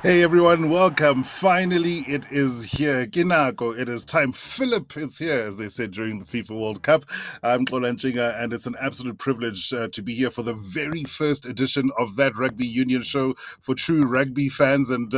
Hey everyone, welcome. Finally, it is here. Kinako, it is time. Philip is here, as they said during the FIFA World Cup. I'm Kolanjinga, and it's an absolute privilege to be here for the very first edition of that Rugby Union Show for true rugby fans. And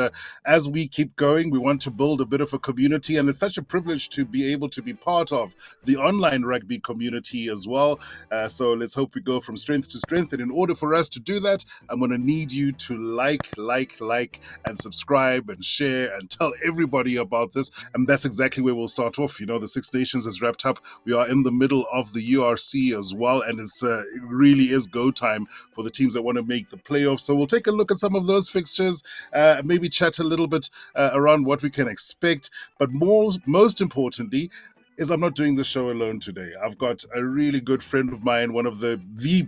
as we keep going, we want to build a bit of a community, and it's such a privilege to be able to be part of the online rugby community as well. So let's hope we go from strength to strength. And in order for us to do that, I'm going to need you to like, and subscribe and share and tell everybody about this. And that's exactly where we'll start off. You know, the Six Nations has wrapped up. We are in the middle of the URC as well. And it really is go time for the teams that want to make the playoffs. So we'll take a look at some of those fixtures, maybe chat a little bit around what we can expect. But most importantly, is I'm not doing the show alone today. I've got a really good friend of mine, one of the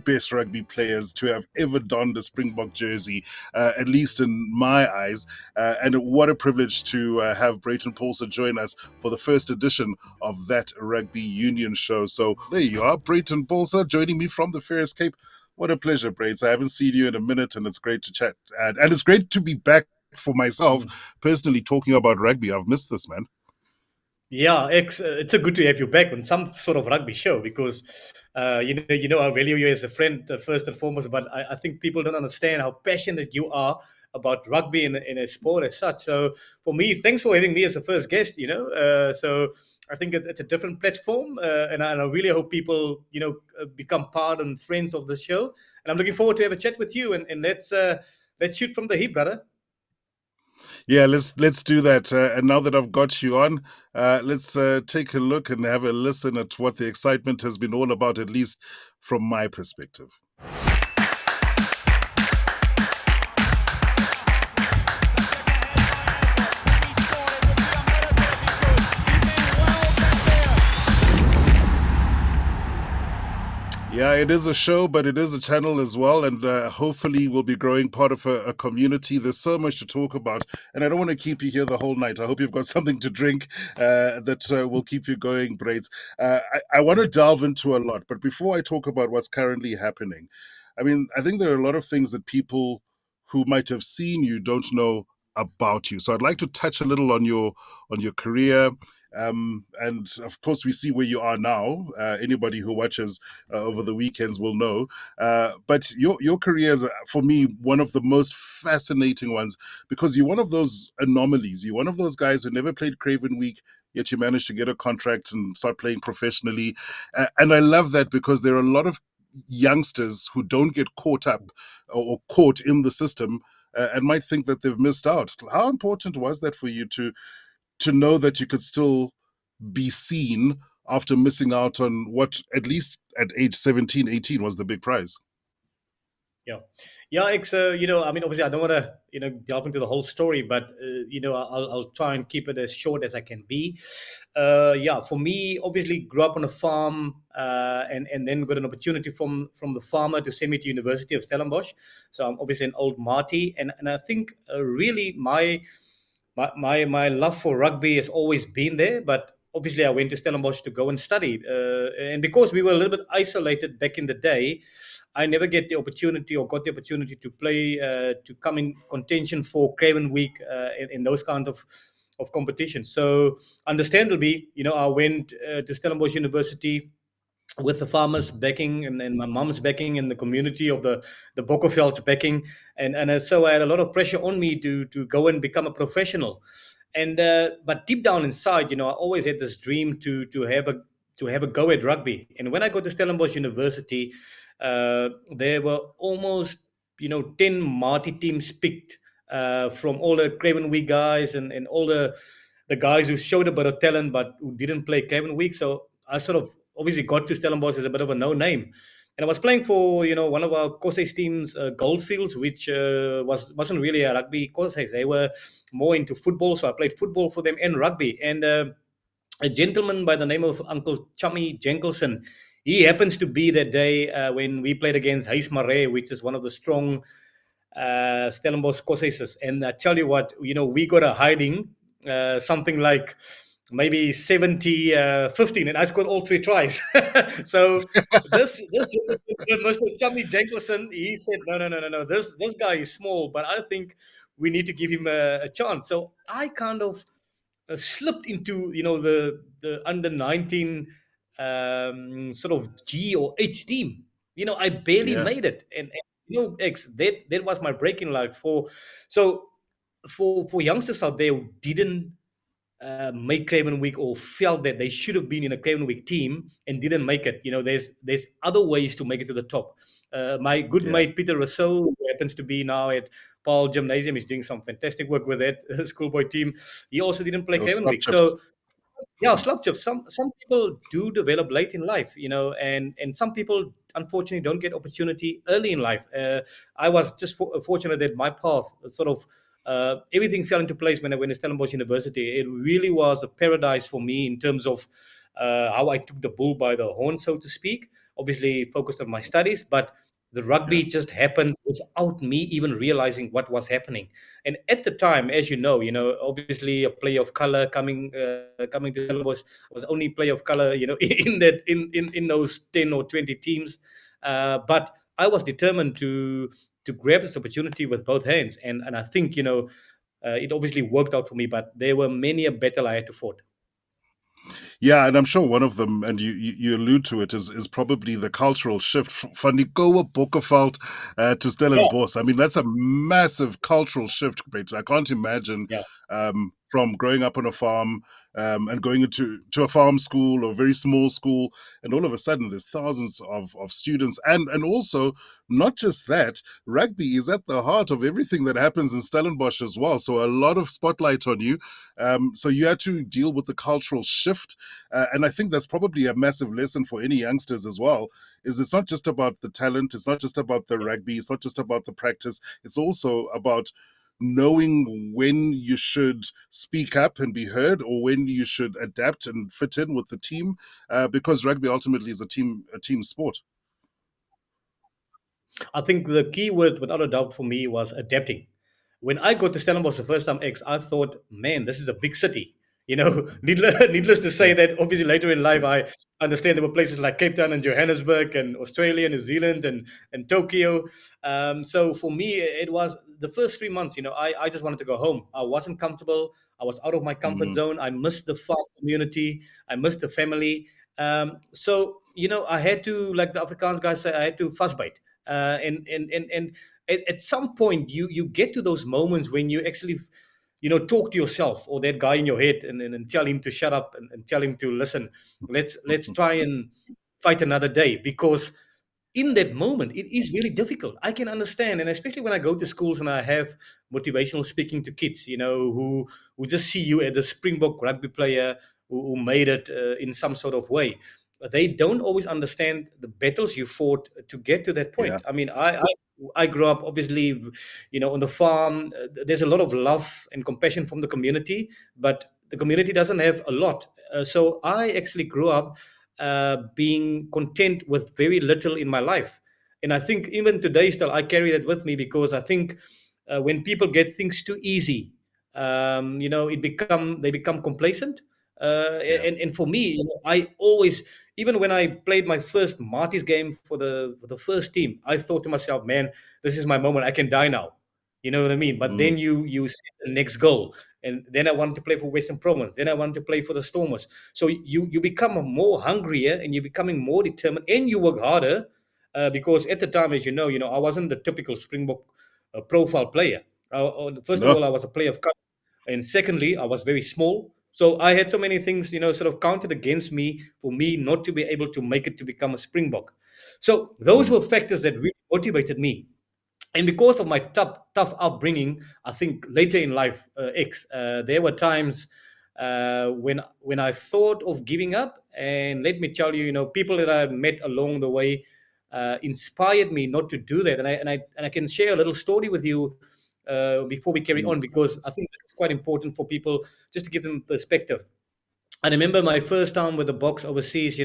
best rugby players to have ever donned a Springbok jersey, at least in my eyes. And what a privilege to have Breyton Paulse join us for the first edition of that Rugby Union Show. So there you are, Breyton Paulse joining me from the Ferris Cape. What a pleasure, Breyton. I haven't seen you in a minute, and it's great to chat. And it's great to be back for myself, personally, talking about rugby. I've missed this, man. Yeah, it's a good to have you back on some sort of rugby show because I value you as a friend first and foremost. But I think people don't understand how passionate you are about rugby in a sport as such. So for me, thanks for having me as the first guest. So I think it's a different platform, and I really hope people become part and friends of the show. And I'm looking forward to have a chat with you. And let's shoot from the hip, brother. Yeah, let's do that. And now that I've got you on, let's take a look and have a listen at what the excitement has been all about, at least from my perspective. Yeah, it is a show, but it is a channel as well, and hopefully we'll be growing part of a community. There's so much to talk about, and I don't want to keep you here the whole night. I hope you've got something to drink that will keep you going, Braids. I want to delve into a lot, but before I talk about what's currently happening, I mean, I think there are a lot of things that people who might have seen you don't know about you. So I'd like to touch a little on your career. And of course, we see where you are now. Anybody who watches over the weekends will know. But your career is, for me, one of the most fascinating ones because you're one of those anomalies. You're one of those guys who never played Craven Week, yet you managed to get a contract and start playing professionally. And I love that because there are a lot of youngsters who don't get caught up or caught in the system and might think that they've missed out. How important was that for you to know that you could still be seen after missing out on what, at least at age 17, 18, was the big prize? Yeah, yeah. I mean, obviously, I don't want to, delve into the whole story, but I'll try and keep it as short as I can be. Yeah, for me, obviously, grew up on a farm, and then got an opportunity from the farmer to send me to University of Stellenbosch. So I'm obviously an old Marty, and I think really my love for rugby has always been there, but obviously I went to Stellenbosch to go and study, and because we were a little bit isolated back in the day, I never get the opportunity or got the opportunity to play, to come in contention for Craven Week, in those kinds of competitions. So understandably, I went to Stellenbosch University with the farmers backing, and my mom's backing, and the community of the Bokkeveld's backing, and so I had a lot of pressure on me to go and become a professional, and but deep down inside, I always had this dream to have a go at rugby. And when I got to Stellenbosch University, there were almost 10 Marty teams picked, from all the Craven Week guys, and all the guys who showed a bit of talent but who didn't play Craven Week. So I sort of obviously got to Stellenbosch as a bit of a no name. And I was playing for one of our Kosse's teams, Goldfields, which wasn't really a rugby Kosse's. They were more into football, so I played football for them and rugby. And a gentleman by the name of Uncle Chummy Jenkelson, he happens to be that day when we played against Huis Marais, which is one of the strong Stellenbosch Kosse's. And I tell you what, we got a hiding, something like maybe 70, 15, and I scored all three tries. So this Mr. Chummy Jenkelson, he said, no, this guy is small, but I think we need to give him a chance. So I kind of slipped into the under 19 sort of G or H team. I barely Yeah. made it, and X, that was my break in life. So for youngsters out there who didn't make Craven Week or felt that they should have been in a Craven Week team and didn't make it. There's other ways to make it to the top. My good Yeah. mate Peter Rousseau, who happens to be now at Paul Gymnasium, is doing some fantastic work with that schoolboy team. He also didn't play Those Craven slap Week. chips. So yeah, slump chips. Some people do develop late in life, and some people unfortunately don't get opportunity early in life. I was just fortunate that my path sort of everything fell into place when I went to Stellenbosch University. It really was a paradise for me in terms of how I took the bull by the horn, so to speak. Obviously, focused on my studies, but the Yeah. rugby just happened without me even realizing what was happening. And at the time, as obviously a player of color coming to Stellenbosch, was only player of color, in that in those 10 or 20 teams. But I was determined to grab this opportunity with both hands, and I think it obviously worked out for me. But there were many a battle I had to fight. Yeah, and I'm sure one of them, and you allude to it, is probably the cultural shift van die Koue Bokkeveld to Yeah, Stellenbosch. I mean, that's a massive cultural shift, Brayton. I can't imagine yeah. from growing up on a farm and going into a farm school or very small school, and all of a sudden there's thousands of students, and also not just that, rugby is at the heart of everything that happens in Stellenbosch as well. So a lot of spotlight on you. So you had to deal with the cultural shift, and I think that's probably a massive lesson for any youngsters as well. Is it's not just about the talent, it's not just about the rugby, it's not just about the practice. It's also about knowing when you should speak up and be heard, or when you should adapt and fit in with the team, because rugby ultimately is a team sport. I think the key word, without a doubt, for me was adapting. When I got to Stellenbosch the first time, I thought, man, this is a big city. Needless to say Yeah, that obviously later in life, I understand there were places like Cape Town and Johannesburg and Australia, New Zealand, and Tokyo. So for me, it was the first 3 months. I just wanted to go home. I wasn't comfortable. I was out of my comfort mm, zone. I missed the farm community. I missed the family. So I had to, like the Afrikaans guys say, I had to fussbite. And at some point you get to those moments when you actually talk to yourself or that guy in your head, and tell him to shut up, and tell him to listen. Let's try and fight another day, because in that moment it is really difficult. I can understand, and especially when I go to schools and I have motivational speaking to kids, who just see you as a Springbok rugby player who made it in some sort of way. They don't always understand the battles you fought to get to that yeah, point. I mean, I grew up obviously, on the farm. There's a lot of love and compassion from the community, but the community doesn't have a lot. So I actually grew up being content with very little in my life. And I think even today still I carry that with me, because I think when people get things too easy, they become complacent. yeah, And for me, I always, even when I played my first Marty's game for the first team, I thought to myself, man, this is my moment. I can die now. You know what I mean? But mm, then you set the next goal, and then I wanted to play for Western Province. Then I wanted to play for the Stormers. So you become more hungrier, and you're becoming more determined, and you work harder, because at the time, as I wasn't the typical Springbok profile player. First of no, all, I was a player of color, and secondly, I was very small. So I had so many things, sort of counted against me for me not to be able to make it to become a Springbok. So those mm, were factors that really motivated me. And because of my tough upbringing, I think later in life, there were times when I thought of giving up. And let me tell you, people that I met along the way inspired me not to do that. And I can share a little story with you before we carry on, please, because I think this is quite important for people, just to give them perspective. I remember my first time with the box overseas.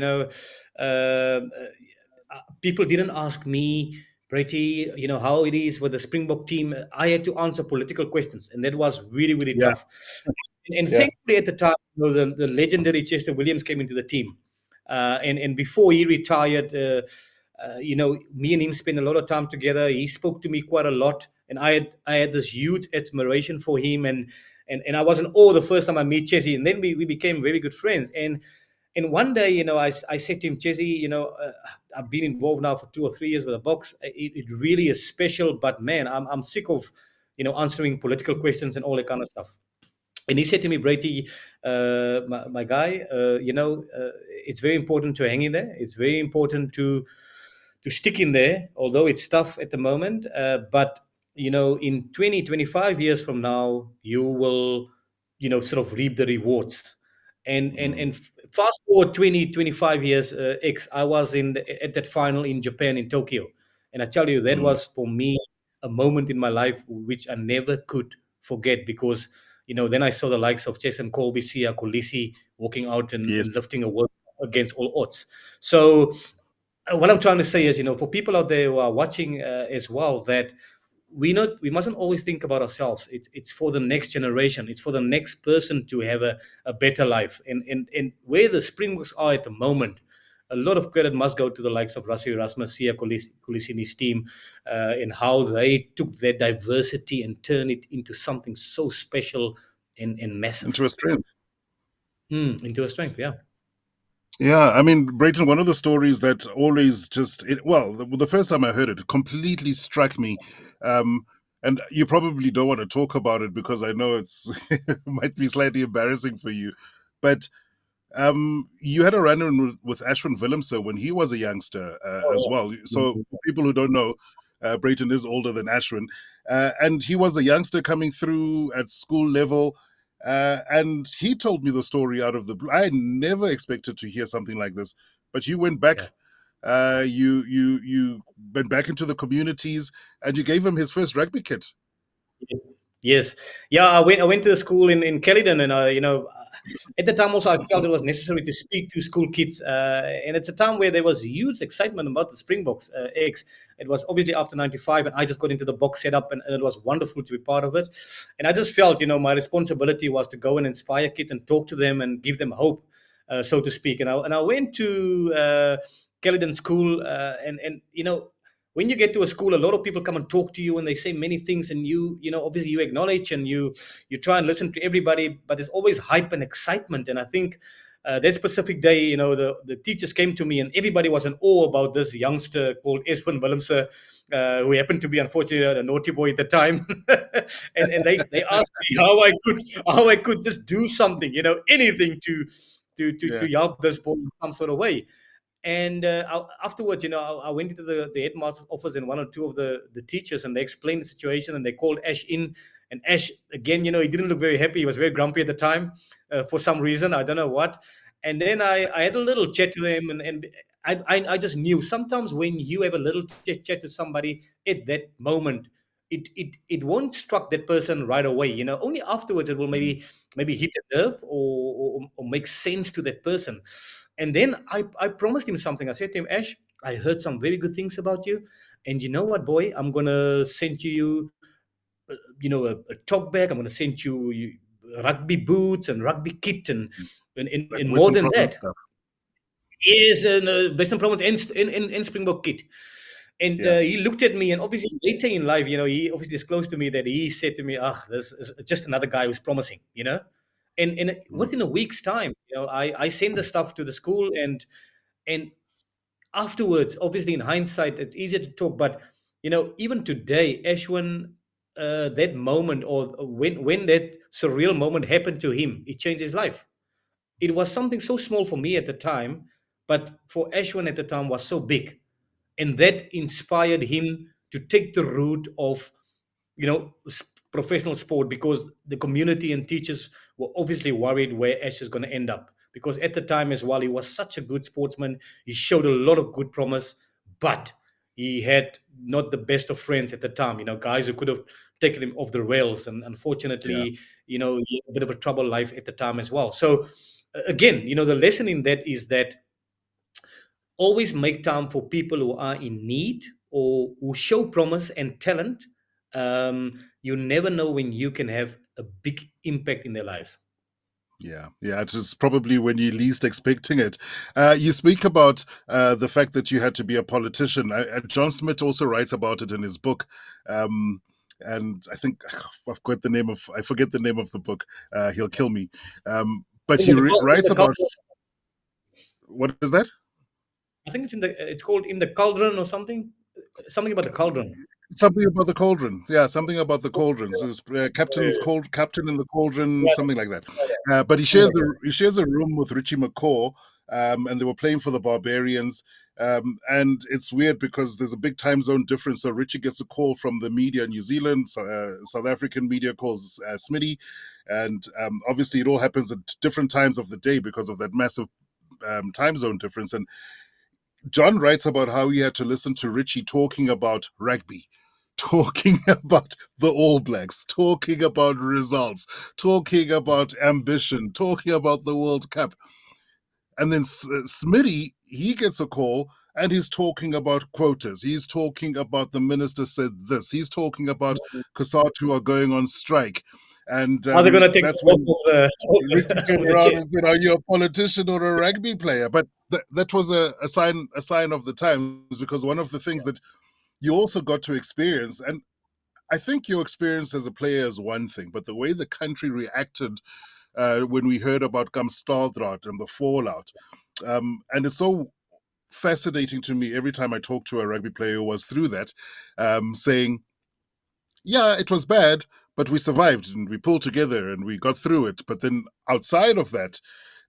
People didn't ask me, Brady, how it is with the Springbok team. I had to answer political questions, and that was really, really yeah, tough. And yeah, thankfully, at the time, the legendary Chester Williams came into the team. And before he retired, me and him spent a lot of time together. He spoke to me quite a lot. and I had this huge admiration for him, and I was in awe the first time I meet Chessie, and then we became very good friends. And one day, I said to him, Chessie, I've been involved now for 2 or 3 years with the box. It really is special, but man, I'm sick of answering political questions and all that kind of stuff. And he said to me, Brady, my guy, it's very important to hang in there. It's very important to stick in there, although it's tough at the moment. But in 20, 25 years from now, you will, sort of reap the rewards. And fast forward 20, 25 years, I was at that final in Japan, in Tokyo, and I tell you, that Mm. was for me a moment in my life which I never could forget, because then I saw the likes of Jason Colby, Sia Kolisi walking out and Yes. lifting a world against all odds. So what I'm trying to say is, for people out there who are watching as well, that we mustn't always think about ourselves. It's for the next generation. It's for the next person to have a better life. And where the Springboks are at the moment, a lot of credit must go to the likes of Rassie Erasmus, Sia Kolisini's team, and how they took their diversity and turned it into something so special and massive. Into a strength. Into a strength, yeah. Yeah, I mean, Brayton, one of the stories that always the first time I heard it, completely struck me. Um, and you probably don't want to talk about it because I know it might be slightly embarrassing for you. But you had a run-in with Ashwin Willemse when he was a youngster as Oh, well. yeah. So, for people who don't know, Brayton is older than Ashwin, and he was a youngster coming through at school level. And he told me the story out of the blue. I never expected to hear something like this. But you went back, Yeah. you went back into the communities, and you gave him his first rugby kit. Yes. Yes. Yeah, I went to the school in Caledon, and at the time also I felt it was necessary to speak to school kids, and it's a time where there was huge excitement about the Springboks X. It was obviously after '95, and I just got into the box setup, and it was wonderful to be part of it. And I just felt, my responsibility was to go and inspire kids and talk to them and give them hope, so to speak. And I went to Caledon School, and when you get to a school, a lot of people come and talk to you, and they say many things, and obviously you acknowledge, and you try and listen to everybody, but there's always hype and excitement. And I think that specific day, the teachers came to me, and everybody was in awe about this youngster called Espen Willemse, who happened to be, unfortunately, a naughty boy at the time. And they asked me how I could just do something, anything to Yeah. help this boy in some sort of way. And afterwards, I went into the headmaster's office, and one or two of the teachers, and they explained the situation, and they called Ash in. And Ash, again, he didn't look very happy. He was very grumpy at the time, for some reason. I don't know what. And then I had a little chat to him, and I just knew sometimes when you have a little chat to somebody at that moment, it won't struck that person right away. Only afterwards it will Mm. maybe hit a nerve, or make sense to that person. And then I promised him something. I said to him, Ash, I heard some very good things about you. And you know what, boy? I'm going to send a talk bag. I'm going to send you rugby boots and rugby kit. And Like more Western than Province that, stuff. is an Western Province and Springbok kit. And Yeah. he looked at me, and obviously later in life, he obviously disclosed to me that he said to me, this is just another guy who's promising. And Mm. within a week's time, I sent the stuff to the school, and afterwards, obviously in hindsight, it's easier to talk, but even today, Ashwin, that moment, or when that surreal moment happened to him, it changed his life. It was something so small for me at the time, but for Ashwin at the time was so big, and that inspired him to take the route of professional sport, because the community and teachers were obviously worried where Ash is going to end up, because at the time as well, he was such a good sportsman. He showed a lot of good promise, but he had not the best of friends at the time, guys who could have taken him off the rails. And Yeah. unfortunately, he had a bit of a troubled life at the time as well. So again, the lesson in that is that always make time for people who are in need or who show promise and talent. You never know when you can have a big impact in their lives. Yeah, yeah, it is probably when you're least expecting it. You speak about the fact that you had to be a politician. John Smith also writes about it in his book. Um, and I think I forget the name of the book. He'll kill me. But he In writes the about cauldron. what is that? I think it's called in the cauldron or something. Something about the cauldron. Something about the cauldron. Yeah, something about the cauldrons. Is captain in the cauldron, Yeah, something like that. yeah, But something like that. he shares a room with Richie McCaw, and they were playing for the Barbarians. And it's weird because there's a big time zone difference. So Richie gets a call from the media in New Zealand. South African media calls Smitty, and obviously it all happens at different times of the day because of that massive time zone difference. And John writes about how he had to listen to Richie talking about rugby, talking about the All Blacks, talking about results, talking about ambition, talking about the World Cup. And then Smitty, he gets a call and he's talking about quotas. He's talking about the minister said this. He's talking about Cosatu are going on strike. And Are they going to take the that's off when of the Richie turned of the around and chest? said, "Are you a politician or a rugby player?" But that was a sign of the times, because one of the things that you also got to experience, and I think your experience as a player is one thing, but the way the country reacted when we heard about Kamstadrat and the fallout, and it's so fascinating to me every time I talk to a rugby player who was through that, saying, yeah, it was bad, but we survived and we pulled together and we got through it. But then outside of that,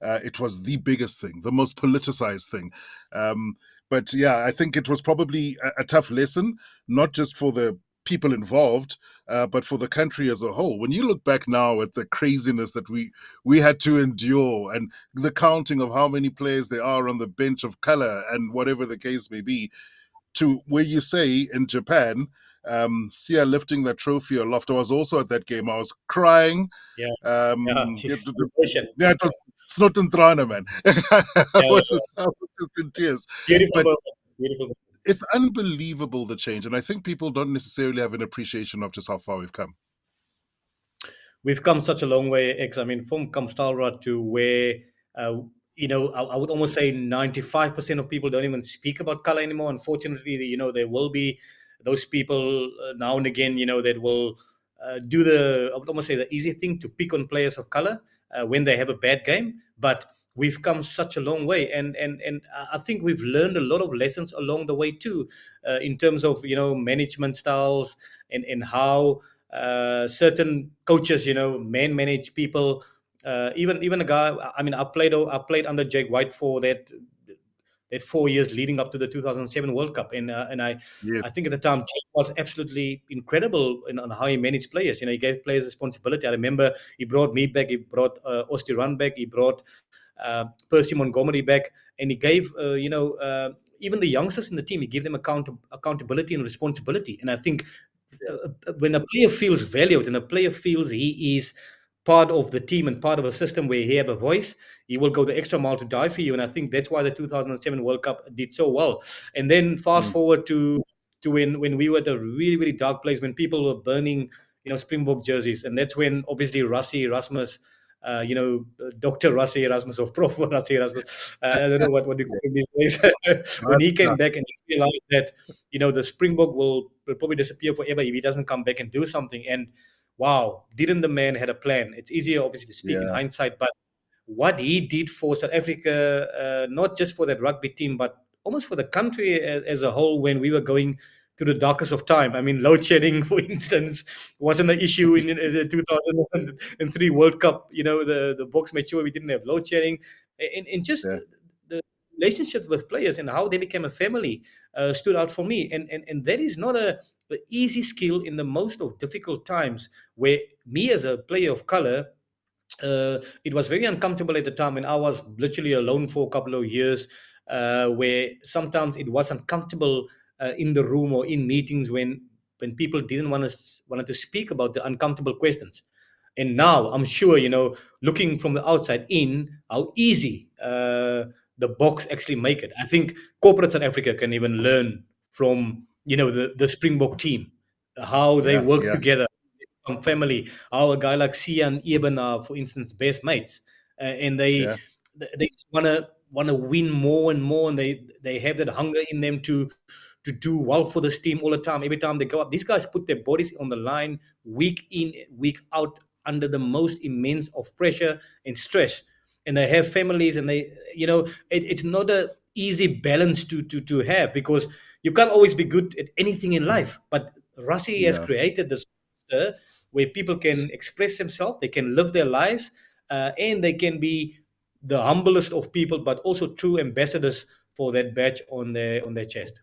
it was the biggest thing, the most politicized thing. Um, but yeah, I think it was probably a tough lesson, not just for the people involved, but for the country as a whole. When you look back now at the craziness that we had to endure, and the counting of how many players there are on the bench of color and whatever the case may be, to where you say in Japan, Sia lifting that trophy aloft. I was also at that game. I was crying. Yeah, yeah, Um, it, just celebration. yeah, it was snot and trana, man. Yeah, yeah. I was just in tears. Beautiful But moment. Beautiful. it's unbelievable, the change. And I think people don't necessarily have an appreciation of just how far we've come. We've come such a long way, X. I mean, from Kamstalra to where, uh, I would almost say 95% of people don't even speak about color anymore. Unfortunately, there will be those people now and again, that will do I would almost say the easy thing to pick on players of color when they have a bad game. But we've come such a long way, and I think we've learned a lot of lessons along the way too, in terms of management styles and how certain coaches, man manage people. Even a guy. I mean, I played under Jake White for that 4 years leading up to the 2007 World Cup, and I Yes, think at the time Jake was absolutely incredible on how he managed players. He gave players responsibility. I remember he brought me back. He brought Osti Run back. He brought Percy Montgomery back, and he gave even the youngsters in the team. He gave them accountability and responsibility. And I think when a player feels valued and a player feels he is part of the team and part of a system where he have a voice, he will go the extra mile to die for you. And I think that's why the 2007 World Cup did so well. And then fast mm, forward to when we were at a really, really dark place, when people were burning Springbok jerseys. And that's when obviously Rassie Erasmus, Dr. Rassie Erasmus, or Prof. Rassie Erasmus, I don't know what you call him these days. When he yeah, came back and he realized that the Springbok will probably disappear forever if he doesn't come back and do something. And wow, didn't the man had a plan? It's easier obviously to speak in yeah, hindsight, but what he did for South Africa, not just for that rugby team, but almost for the country as a whole, when we were going to the darkest of time. I mean, load shedding, for instance, wasn't an issue in the 2003 World Cup. The box made sure we didn't have load shedding, and just yeah, the relationships with players and how they became a family stood out for me. And that is not a easy skill in the most of difficult times, where me as a player of color, it was very uncomfortable at the time, and I was literally alone for a couple of years, where sometimes it was uncomfortable in the room or in meetings when people didn't wanted to speak about the uncomfortable questions. And now I'm sure, looking from the outside in, how easy the box actually make it. I think corporate South Africa can even learn from the Springbok team, how they yeah, work yeah, together, family. How a guy like Sia and Eben are, for instance, best mates, and yeah, they just wanna win more and more, and they have that hunger in them to do well for this team all the time. Every time they go up, these guys put their bodies on the line week in, week out, under the most immense of pressure and stress. And they have families, and they, it's not a easy balance to have, because you can't always be good at anything in life. But Rassi has Yeah. created this where people can express themselves, they can live their lives, and they can be the humblest of people, but also true ambassadors for that badge on their chest.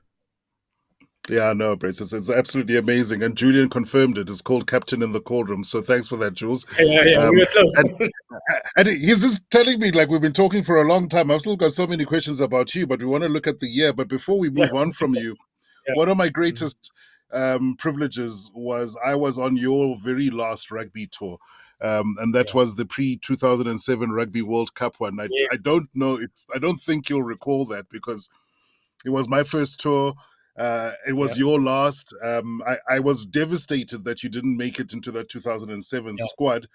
Yeah, no, Brace, it's absolutely amazing. And Julian confirmed it. It's called Captain in the Cauldron. So thanks for that, Jules. Yeah, yeah, we Um, were close. and and he's just telling me, like, we've been talking for a long time. I've still got so many questions about you, but we want to look at the year. But before we Yeah, move on from you, yeah, one of my mm, greatest privileges was I was on your very last rugby tour. And that yeah, was the pre 2007 Rugby World Cup one. I yes, don't know if I don't think you'll recall that because it was my first tour. It yeah, was your last. I was devastated that you didn't make it into that 2007 yeah, squad,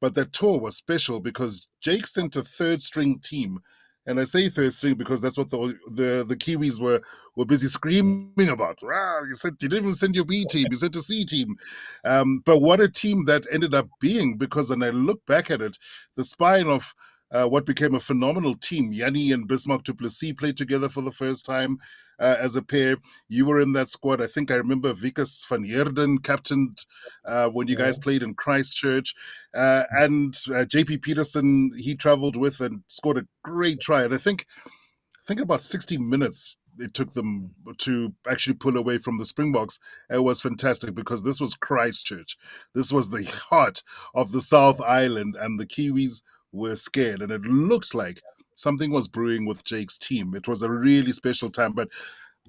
but that tour was special because Jake sent a third string team. And I say third string because that's what the Kiwis were busy screaming about. Wow, you didn't even send your B team, you sent a C team. But what a team that ended up being, because when I look back at it, the spine of what became a phenomenal team. Yanni and Bismarck du Plessis played together for the first time as a pair. You were in that squad. I think I remember Vikas van Heerden captained when you yeah, guys played in Christchurch. And JP Peterson, he traveled with and scored a great try. And I think about 60 minutes it took them to actually pull away from the Springboks. It was fantastic because this was Christchurch. This was the heart of the South Island, and the Kiwis were scared. And it looked like something was brewing with Jake's team. It was a really special time. But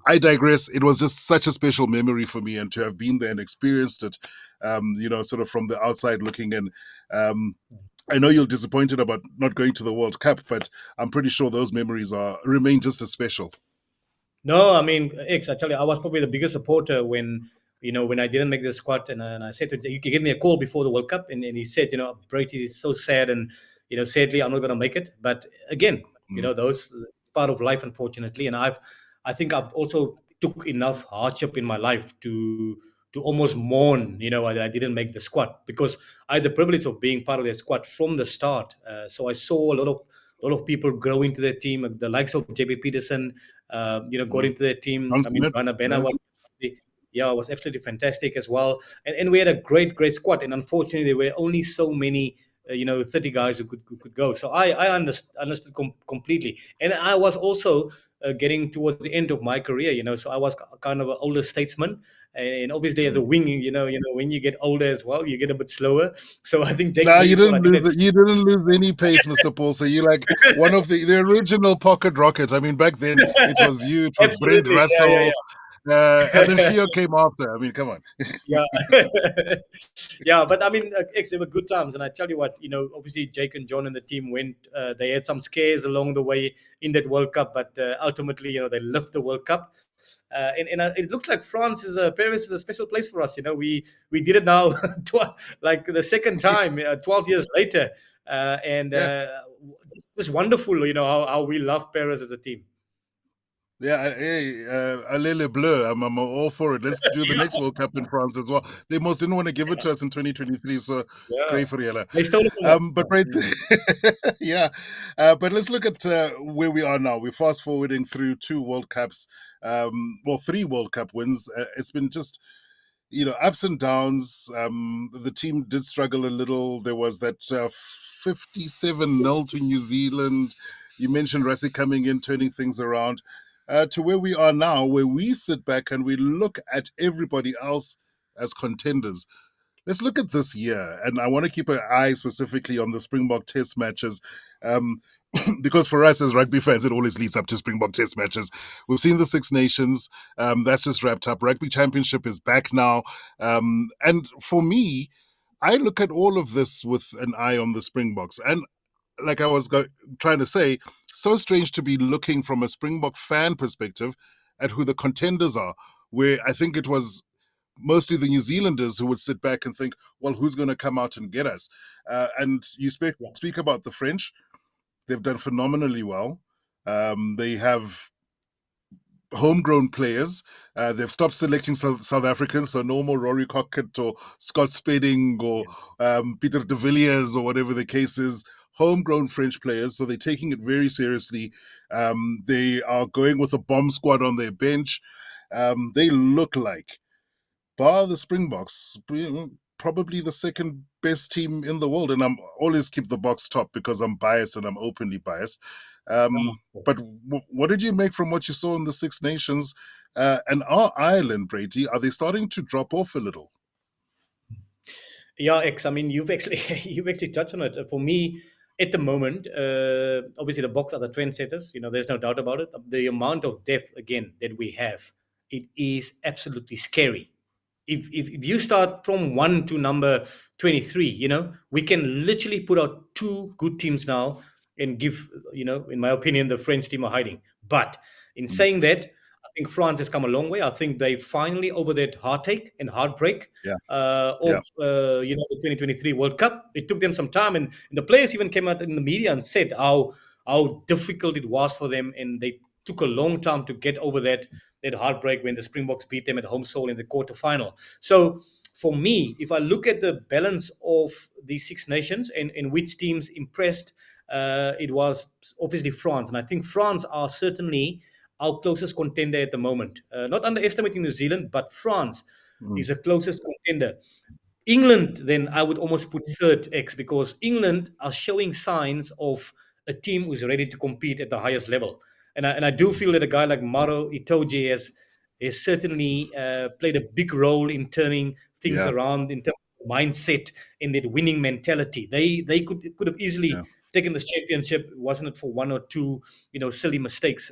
I digress. It was just such a special memory for me, and to have been there and experienced it, sort of from the outside looking in. Um, I know you're disappointed about not going to the World Cup, but I'm pretty sure those memories are remain just as special. No, I mean, X, I tell you, I was probably the biggest supporter when I didn't make the squad, and I said to him, he gave me a call before the World Cup, and he said, Brady is so sad, and sadly, I'm not going to make it. But again, Mm, those it's part of life, unfortunately, and I think I've also took enough hardship in my life to almost mourn, I didn't make the squad, because I had the privilege of being part of that squad from the start. So I saw a lot of people grow into their team, the likes of JB Peterson, got mm. into their team. John I mean, Smith, Bana Bena yeah. was absolutely fantastic as well. And we had a great, great squad. And unfortunately, there were only so many, 30 guys who could go. So I understood completely. And I was also getting towards the end of my career, so I was kind of an older statesman. And obviously, as a Mm. wing, when you get older as well, you get a bit slower. So I think Jake Nah, maybe you thought I didn't did lose that. it. You didn't lose any pace, Mr. Paul. So you like one of the original pocket rockets. I mean, back then it was you, it was Brent Absolutely. Yeah, Russell, and then yeah. Theo came after. I mean, come on. Yeah, yeah, but I mean, they were good times, and I tell you what, obviously Jake and John and the team went. They had some scares along the way in that World Cup, but ultimately, they lift the World Cup, and it looks like Paris is a special place for us. We did it now, like the second time, 12 years later, and Yeah. just wonderful. How we love Paris as a team. Yeah, hey, Allez Bleu. I'm all for it. Let's do the next World Cup in France as well. They most didn't want to give it to us in 2023, so Yeah, pray for Yella. they stole it from us. But right, yeah. But let's look at where we are now. We're fast forwarding through two World Cups, three World Cup wins. It's been just ups and downs. The team did struggle a little. There was that 57-0 to New Zealand. You mentioned Rassi coming in, turning things around to where we are now, where we sit back and we look at everybody else as contenders. Let's look at this year, and I want to keep an eye specifically on the Springbok Test matches. Um, because for us as rugby fans, it always leads up to Springbok Test matches. We've seen the Six Nations. That's just wrapped up. Rugby Championship is back now. And for me, I look at all of this with an eye on the Springboks. And like I was trying to say, so strange to be looking from a Springbok fan perspective at who the contenders are, where I think it was mostly the New Zealanders who would sit back and think, well, who's going to come out and get us? And you Yeah, speak about the French. They've done phenomenally well. They have homegrown players. They've stopped selecting South Africans, so no more Rory Cockett or Scott Spedding or Yeah. Peter de Villiers or whatever the case is. Homegrown French players, so they're taking it very seriously. They are going with a bomb squad on their bench. They look like, bar the Springboks, probably the second best team in the world. And I'm always keep the box top because I'm biased and I'm openly biased. But what did you make from what you saw in the Six Nations? And are Ireland, Brady, are they starting to drop off a little? Yeah, X. I mean, you've actually you've actually touched on it. For me, at the moment, obviously the Boks are the trendsetters. There's no doubt about it. The amount of depth again that we have, it is absolutely scary. If you start from one to number 23, we can literally put out two good teams now and give, in my opinion, the French team are hiding. But in Mm, saying that, I think France has come a long way. I think they finally over that heartache and heartbreak yeah, of yeah, the 2023 World Cup. It took them some time, and the players even came out in the media and said how difficult it was for them, and they took a long time to get over that heartbreak when the Springboks beat them at home soil in the quarterfinal. So for me, if I look at the balance of the Six Nations and which teams impressed, it was obviously France, and I think France are certainly our closest contender at the moment. Not underestimating New Zealand, but France mm, is the closest contender. England, then I would almost put third X because England are showing signs of a team who's ready to compete at the highest level. And I do feel that a guy like Maro Itoje has certainly played a big role in turning things yeah, around in terms of mindset and that winning mentality. They could have yeah, easily taken this championship, wasn't it for one or two silly mistakes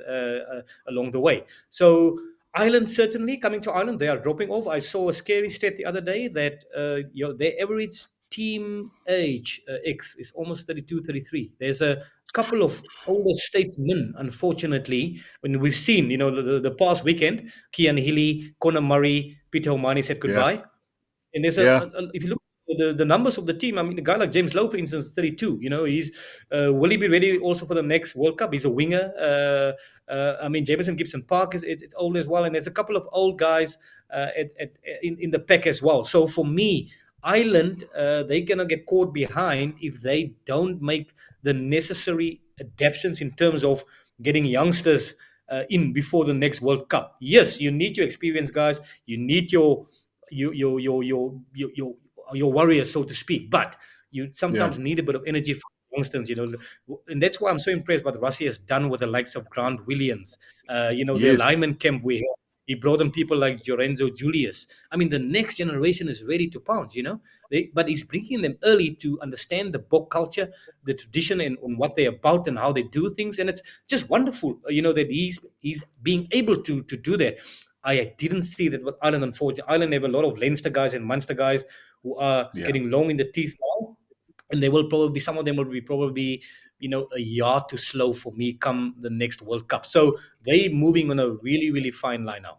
along the way. So Ireland, certainly coming to Ireland, they are dropping off. I saw a scary stat the other day that their average team age X is almost 32, 33. There's a couple of older statesmen, unfortunately, when we've seen, the past weekend, Kian Healy, Conor Murray, Peter O'Mahony said yeah, goodbye. And there's yeah, if you look at the numbers of the team, I mean, a guy like James Lowe, for instance, is 32. He's will he be ready also for the next World Cup? He's a winger. I mean, Jameson Gibson Park it's old as well, and there's a couple of old guys in the pack as well. So for me, Ireland, they're gonna get caught behind if they don't make the necessary adaptations in terms of getting youngsters in before the next World Cup. Yes, you need your experienced guys. You need your warriors, so to speak. But you yeah. sometimes need a bit of energy from youngsters, and that's why I'm so impressed what Russia has done with the likes of Grant Williams. The Yes, alignment camp where he brought in people like Lorenzo Julius. I mean, the next generation is ready to pounce. But he's bringing them early to understand the book culture, the tradition, and what they're about and how they do things. And it's just wonderful, that he's being able to do that. I didn't see that with Ireland, unfortunately. Ireland have a lot of Leinster guys and Munster guys who are yeah. getting long in the teeth now. And they will probably, some of them will be probably, a yard too slow for me come the next World Cup. So they moving on a really, really fine line now.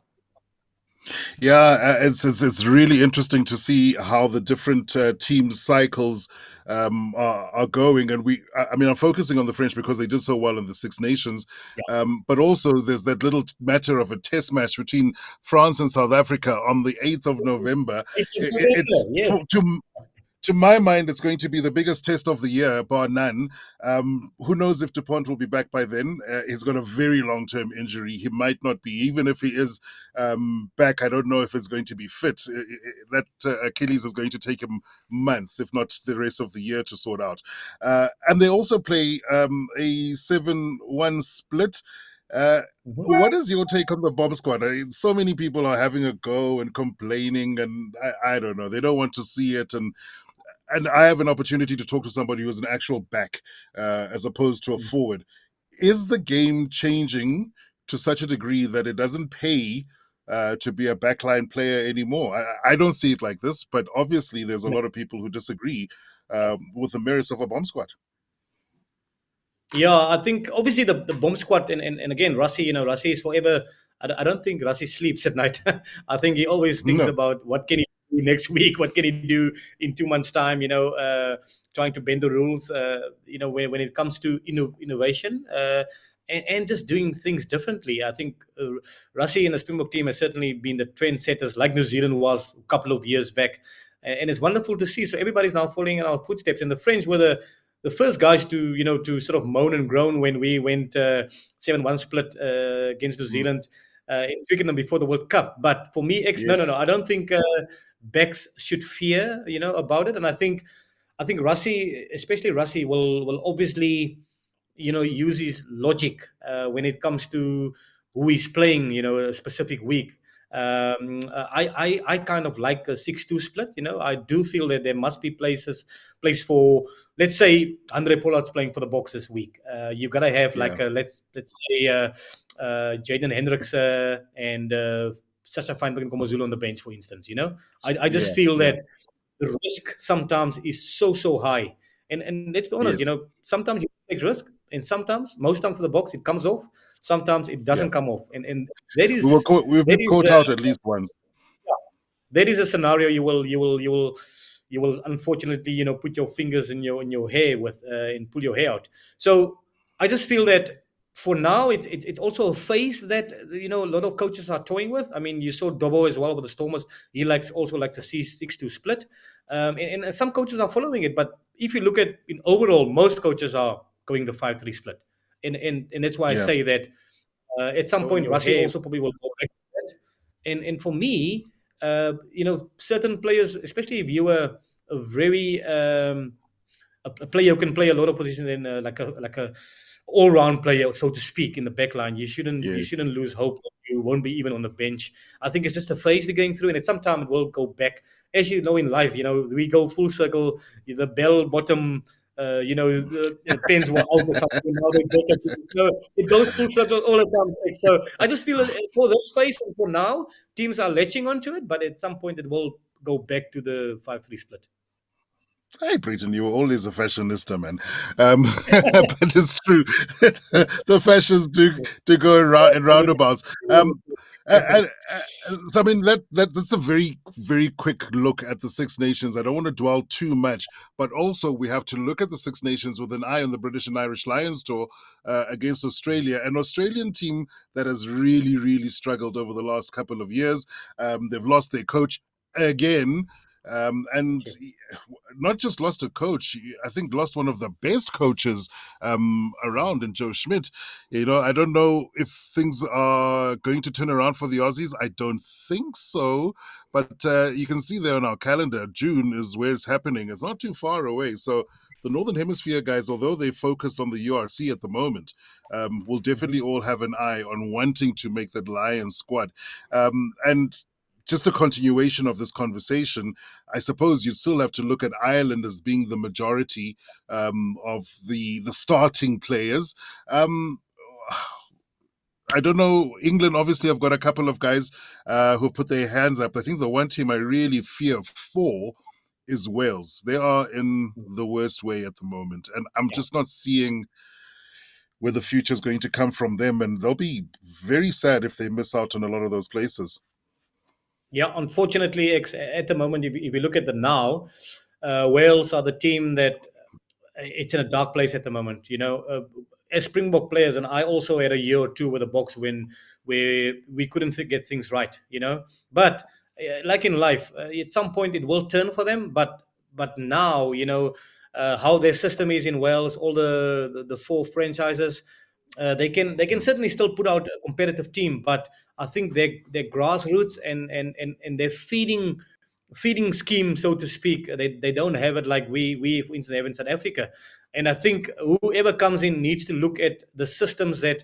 Yeah, it's really interesting to see how the different team cycles are going, and I mean, I'm focusing on the French because they did so well in the Six Nations, Yeah. but also there's that little matter of a test match between France and South Africa on the 8th of November. It's a It's November, yes. to my mind, it's going to be the biggest test of the year, bar none. Who knows if DuPont will be back by then? He's got a very long term injury. He might not be. Even if he is back, I don't know if it's going to be fit. That Achilles is going to take him months, if not the rest of the year, to sort out. And they also play a 7-1 split. Uh, Mhm. what is your take on the bomb squad? So many people are having a go and complaining, and I don't know. They don't want to see it, and I have an opportunity to talk to somebody who's an actual back as opposed to a forward. Is the game changing to such a degree that it doesn't pay to be a backline player anymore? I don't see it like this, but obviously there's a No. lot of people who disagree with the merits of a bomb squad. Yeah, I think obviously the bomb squad and again Rassi, Rassi is forever. I don't think Rassi sleeps at night. I think he always thinks No, about what can he do next week, what can he do in 2 months' time. Trying to bend the rules. When it comes to innovation. and just doing things differently. I think Rassie and the Springbok team has certainly been the trendsetters, like New Zealand was a couple of years back, and it's wonderful to see. So everybody's now following in our footsteps, and the French were the first guys to to sort of moan and groan when we went 7-1 split against New Mm. Zealand in Twickenham before the World Cup. But for me, no, Yes. I don't think backs should fear about it, and I think Rassie, especially Rassie, will obviously use his logic when it comes to who he's playing a specific week. I kind of like a 6-2 split. I do feel that there must be place for, let's say, Andre Pollard's playing for the Box this week. You gotta have Yeah. like let's say Jaden Hendricks and Sasha Feinberg and Komazulu on the bench, for instance. I just Yeah. feel Yeah. that the risk sometimes is so high. And let's be honest, Yes. sometimes you take risk, and sometimes, most times for the Box, it comes off. Sometimes it Yeah. doesn't come off, and that We were is caught. We've that been is caught out at least once. that is a scenario you will unfortunately put your fingers in your hair with and pull your hair out. So I just feel that for now it's also a phase that a lot of coaches are toying with. I mean, you saw Dobbo as well with the Stormers. He likes to see 6-2 split, and some coaches are following it. But if you look at in overall, most coaches are going the 5-3 split, and that's why I Yeah. say that at some In point, your Rassi hair. also probably will go back to that. And for me, certain players, especially if you are a very a player who can play a lot of positions in like a all round player, so to speak, in the back line, you Yes. shouldn't lose hope that you won't be even on the bench. I think it's just a phase we're going through, and at some time it will go back. As you know, in life, we go full circle. The bell bottom. The pins were out or something. Now they back at it. So it goes full circle all the time. So I just feel that for this phase and for now, teams are latching onto it, but at some point it will go back to the 5-3 split. Hey, Brayton, you were always a fashionista, man. But it's true. The fashions do go in I mean, roundabouts. So I mean that's a very quick look at the Six Nations. I don't want to dwell too much, but also we have to look at the Six Nations with an eye on the British and Irish Lions tour against Australia, an Australian team that has really struggled over the last couple of years. They've lost their coach again. And sure. not just lost a coach, I think lost one of the best coaches around in Joe Schmidt. I don't know if things are going to turn around for the Aussies. I don't think so. But you can see there on our calendar, June is where it's happening. It's not too far away. So the Northern Hemisphere guys, although they focused on the URC at the moment, will definitely Mhm. all have an eye on wanting to make that Lions squad. And just a continuation of this conversation, I suppose you'd still have to look at Ireland as being the majority of the starting players. Um, I don't know. England obviously have got a couple of guys who put their hands up. I think the one team I really fear for is Wales. They are in the worst way at the moment, and I'm Yeah. just not seeing where the future is going to come from them. And they'll be very sad if they miss out on a lot of those places. Yeah, unfortunately, at the moment, if you look at the now, Wales are the team that it's in a dark place at the moment. As Springbok players, and I also had a year or two with a Box win where we couldn't get things right. But like in life, at some point it will turn for them. But now, how their system is in Wales, all the four franchises, they can certainly still put out a competitive team. But I think their grassroots and their feeding scheme, so to speak, they don't have it like we for instance have in South Africa. And I think whoever comes in needs to look at the systems that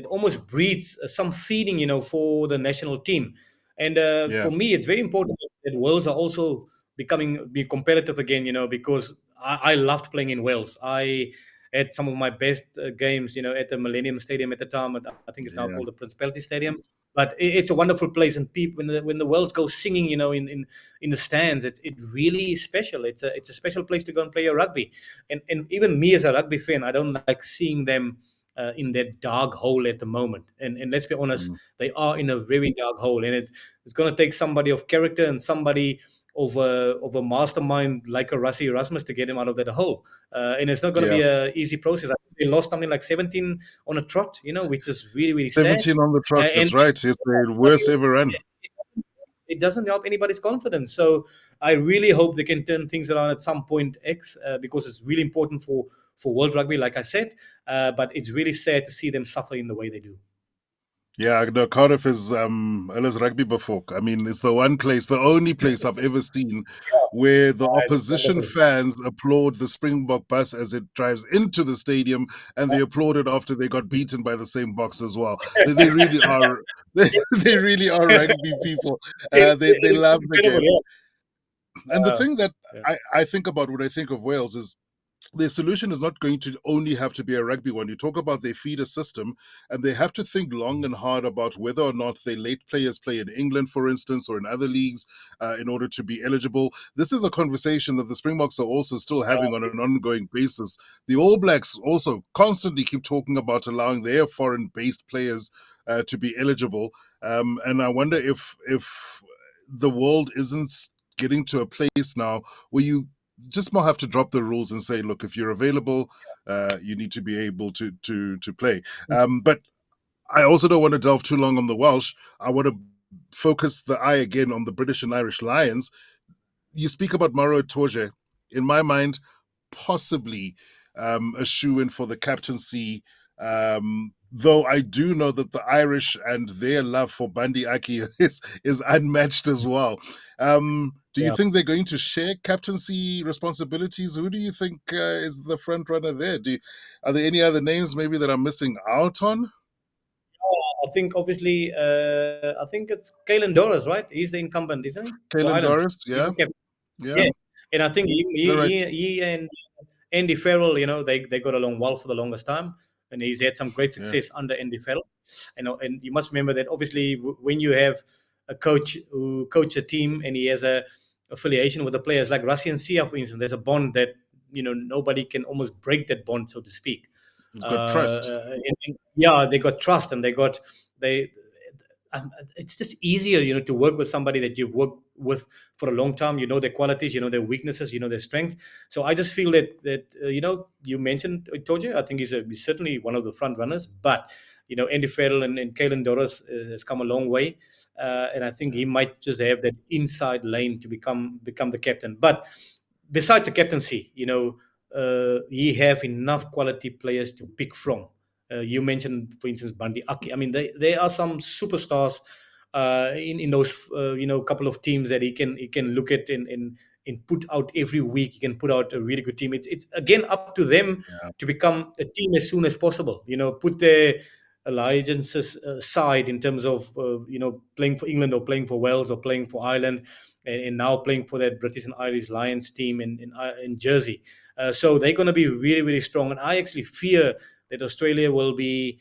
almost breeds some feeding, for the national team. And Yeah, for me, it's very important that Wales are also be competitive again, because I loved playing in Wales. I had some of my best games, at the Millennium Stadium at the time. I think it's now yeah, called the Principality Stadium. But it's a wonderful place, and people when the Wales go singing, in the stands, it really is special. It's a special place to go and play your rugby. And even me as a rugby fan, I don't like seeing them in that dark hole at the moment. And let's be honest, mm, they are in a very dark hole, and it's going to take somebody of character and somebody of a mastermind like a Rassie Erasmus to get him out of that hole. And it's not going to Yeah. be a easy process. I think they lost something like 17 on a trot, which is really, really sad. 17 on the trot. And That's right. It's the worst ever run. it doesn't help anybody's confidence. So I really hope they can turn things around at some point, because it's really important for World Rugby, like I said. But it's really sad to see them suffer in the way they do. Yeah, no, Cardiff is alles rugby bevolk. I mean, it's the one place, the only place I've ever seen where the It's opposition wonderful. fans applaud the Springbok bus as it drives into the stadium, and they applaud it after they got beaten by the same box as well. They really are, they really are rugby people. They It's love just the incredible. game. And the Uh, thing that yeah. I think about when I think of Wales is their solution is not going to only have to be a rugby one. You talk about their feeder system, and they have to think long and hard about whether or not they let players play in England, for instance, or in other leagues in order to be eligible. This is a conversation that the Springboks are also still having on an ongoing basis. The All Blacks also constantly keep talking about allowing their foreign-based players to be eligible, and I wonder if the world isn't getting to a place now where you just might have to drop the rules and say, look, if you're available, you need to be able to play. But I also don't want to delve too long on the Welsh. I want to focus the eye again on the British and Irish Lions. You speak about Maro Itoje. In my mind, possibly a shoe in for the captaincy. Though I do know that the Irish and their love for Bandi Aki is unmatched as well. Do you Yeah. think they're going to share captaincy responsibilities? Who do you think is the front runner there? Are there any other names maybe that I'm missing out on? I think obviously, I think it's Kalen Doris, right? He's the incumbent, isn't he? For Kalen Ireland. Doris, He's yeah, the captain. yeah, Yeah. And I think he, all he, right, he, he and Andy Farrell, they got along well for the longest time. And he's had some great yeah, success under Andy Farrell. And you must remember that obviously when you have a coach who coach a team and he has a affiliation with the players like Rassi and Sia, for instance, there's a bond that, nobody can almost break that bond, so to speak. he's got trust. Yeah, they got trust, and they it's just easier, to work with somebody that you've worked with for a long time. You know their qualities, you know their weaknesses, you know their strength. So I just feel that you mentioned Itoje. I think he's certainly one of the front runners, but Andy Farrell and Kalen Doris has come a long way, and I think Yeah, he might just have that inside lane to become the captain. But besides the captaincy, he have enough quality players to pick from. You mentioned, for instance, Bandi Aki. I mean, there are some superstars in those couple of teams that he can look at and put out every week. He can put out a really good team. It's again up to them yeah, to become a team as soon as possible. Put their allegiances aside in terms of playing for England or playing for Wales or playing for Ireland, and now playing for that British and Irish Lions team in Jersey. So they're going to be really, really strong. And I actually fear that Australia will be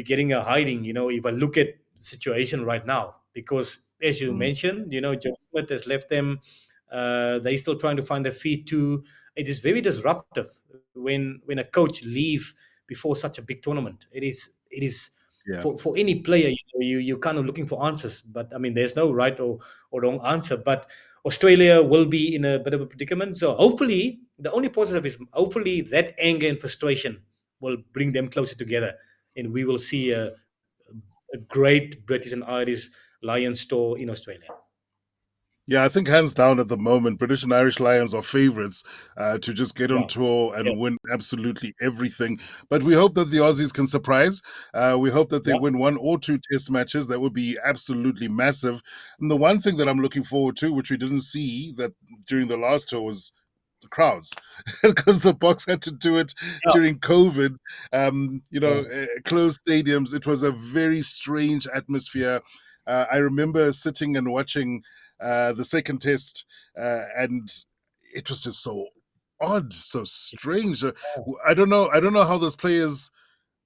getting a hiding. If I look at the situation right now, because as you mm, mentioned, Joe Smith has left them. They're still trying to find their feet too. It is very disruptive when a coach leave before such a big tournament. It is yeah. for any player. You kind of looking for answers, but I mean, there's no right or wrong answer. But Australia will be in a bit of a predicament. So hopefully, the only positive is hopefully that anger and frustration will bring them closer together, and we will see a great British and Irish Lions store in Australia. Yeah, I think hands down at the moment, British and Irish Lions are favourites to just get on Yeah, tour yeah, and win absolutely everything. But we hope that the Aussies can surprise. We hope that they yeah, win one or two test matches. That would be absolutely massive. And the one thing that I'm looking forward to, which we didn't see that during the last tour, was the crowds because the box had to do it yeah, during COVID. yeah, Closed stadiums. It was a very strange atmosphere. I remember sitting and watching the second test, and it was just so odd, so strange. I don't know. I don't know how those players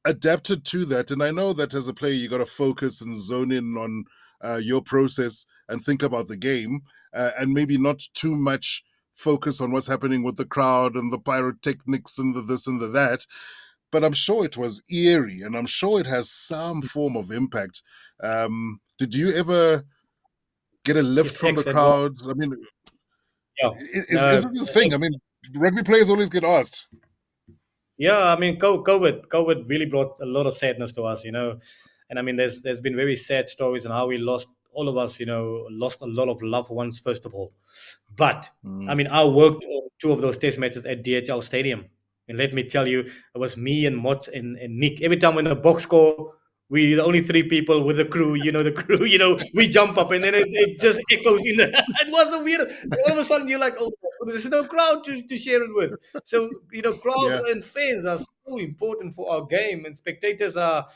adapted to that. And I know that as a player, you got to focus and zone in on your process and think about the game, and maybe not too much focus on what's happening with the crowd and the pyrotechnics and the this and the that. But I'm sure it was eerie, and I'm sure it has some form of impact. Did you ever get a lift yes, from the X that was. crowd? I mean, Yeah. Is this the thing? I mean, rugby players always get asked. Yeah, I mean, COVID really brought a lot of sadness to us, and I mean, there's been very sad stories on how we lost all of us, lost a lot of loved ones first of all. But I Mm. mean, I worked on two of those test matches at DHL Stadium, and let me tell you, it was me and Mots and Nick. Every time when the box score, we the only three people with the crew. The crew. We jump up, and then it just echoes in the. It was a weird. All of a sudden, you're like, oh, there's no crowd to share it with. So crowds Yeah, and fans are so important for our game, and spectators are.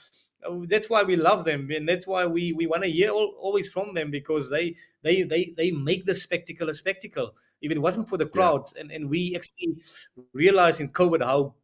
That's why we love them, and that's why we want to hear always from them, because they make the spectacle a spectacle. If it wasn't for the yeah. crowds, and we actually realized in COVID how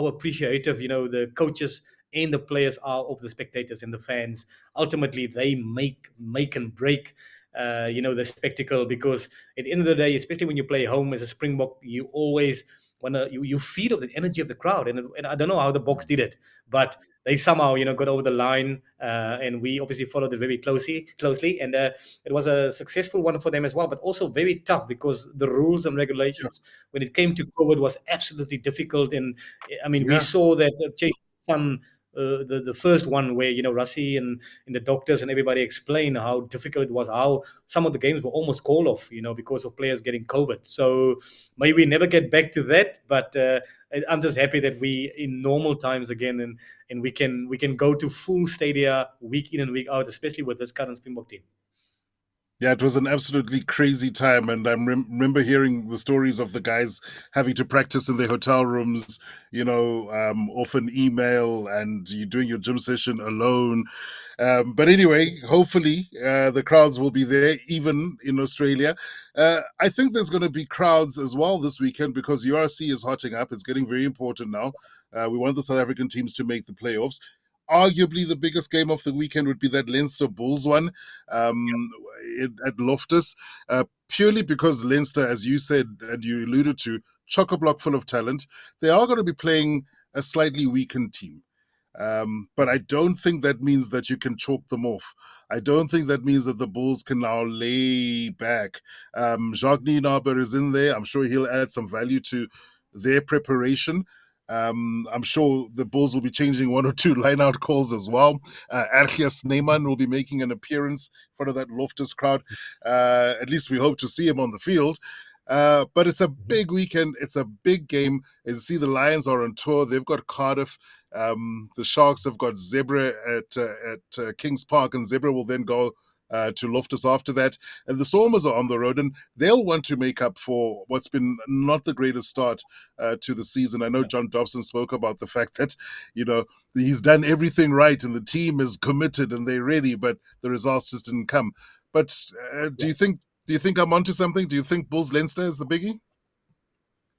appreciative the coaches and the players are of the spectators and the fans. Ultimately, they make and break the spectacle, because at the end of the day, especially when you play home as a Springbok, you always wanna you feed off the energy of the crowd, and I don't know how the Boks did it, but they somehow got over the line, and we obviously followed it very closely, and it was a successful one for them as well, but also very tough, because the rules and Sure. regulations when it came to COVID was absolutely difficult. And I mean, we Yeah. saw that Chase Sun, the first one, where Rassi and the doctors and everybody explained how difficult it was, how some of the games were almost called off, because of players getting COVID. So maybe we never get back to that, but I'm just happy that we in normal times again, and we can go to full stadia week in and week out, especially with this current Springbok team. Yeah, it was an absolutely crazy time, and I remember hearing the stories of the guys having to practice in their hotel rooms, off an email, and you doing your gym session alone. But anyway, hopefully the crowds will be there, even in Australia. I think there's going to be crowds as well this weekend because URC is hotting up. It's getting very important now. We want the South African teams to make the playoffs. Arguably, the biggest game of the weekend would be that Leinster Bulls one, um, at Loftus, purely because Leinster, as you said and you alluded to, chock a block full of talent. They are going to be playing a slightly weakened team. But I don't think that means that you can chalk them off. I don't think that means that the Bulls can now lay back. Jacques Nienaber is in there. I'm sure he'll add some value to their preparation. I'm sure the Bulls will be changing one or two line-out calls as well. Ergias Neyman will be making an appearance in front of that Loftus crowd. At least we hope to see him on the field. But it's a Mhm. big weekend. It's a big game. As you see, the Lions are on tour. They've got Cardiff. The Sharks have got Zebra at Kings Park, and Zebra will then go to Loftus after that. And the Stormers are on the road, and they'll want to make up for what's been not the greatest start to the season. I know Yeah. John Dobson spoke about the fact that, he's done everything right and the team is committed and they're ready, but the results just didn't come. But Yeah. do you think I'm onto something? Do you think Bulls Leinster is the biggie?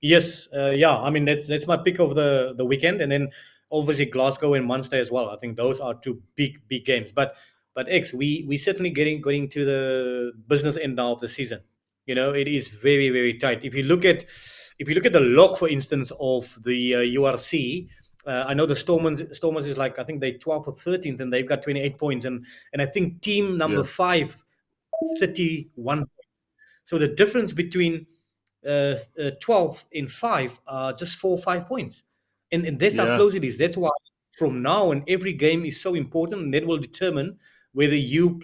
Yes, yeah. I mean, that's my pick of the weekend, and then obviously Glasgow and Munster as well. I think those are two big games. But X, we certainly getting to the business end now of the season. It is very tight. If you look at the log, for instance, of the URC. I know the Stormers is like, I think they 12th or 13th, and they've got 28 points, and I think team number Yeah, 5 31 points. So the difference between 12 in 5 are just 4 or 5 points. And that's how yeah, close it is. That's why from now on, every game is so important, and that will determine whether you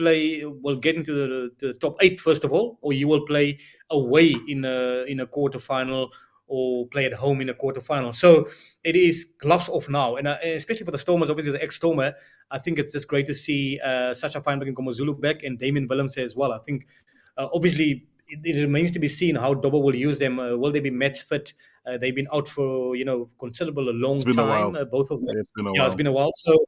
will get into the top 8 first of all, or you will play away in a quarterfinal, or play at home in a quarterfinal. So it is gloves off now, and especially for the Stormers, obviously the ex-Stormer. I think it's just great to see Sasha Feinberg and Komazulu back, and Damien Willems as well. I think obviously it remains to be seen how Dobbo will use them. Will they be match fit? They've been out for considerable a it's long been a time. while. Both of them. It's been a Yeah, it's while. been a while. So,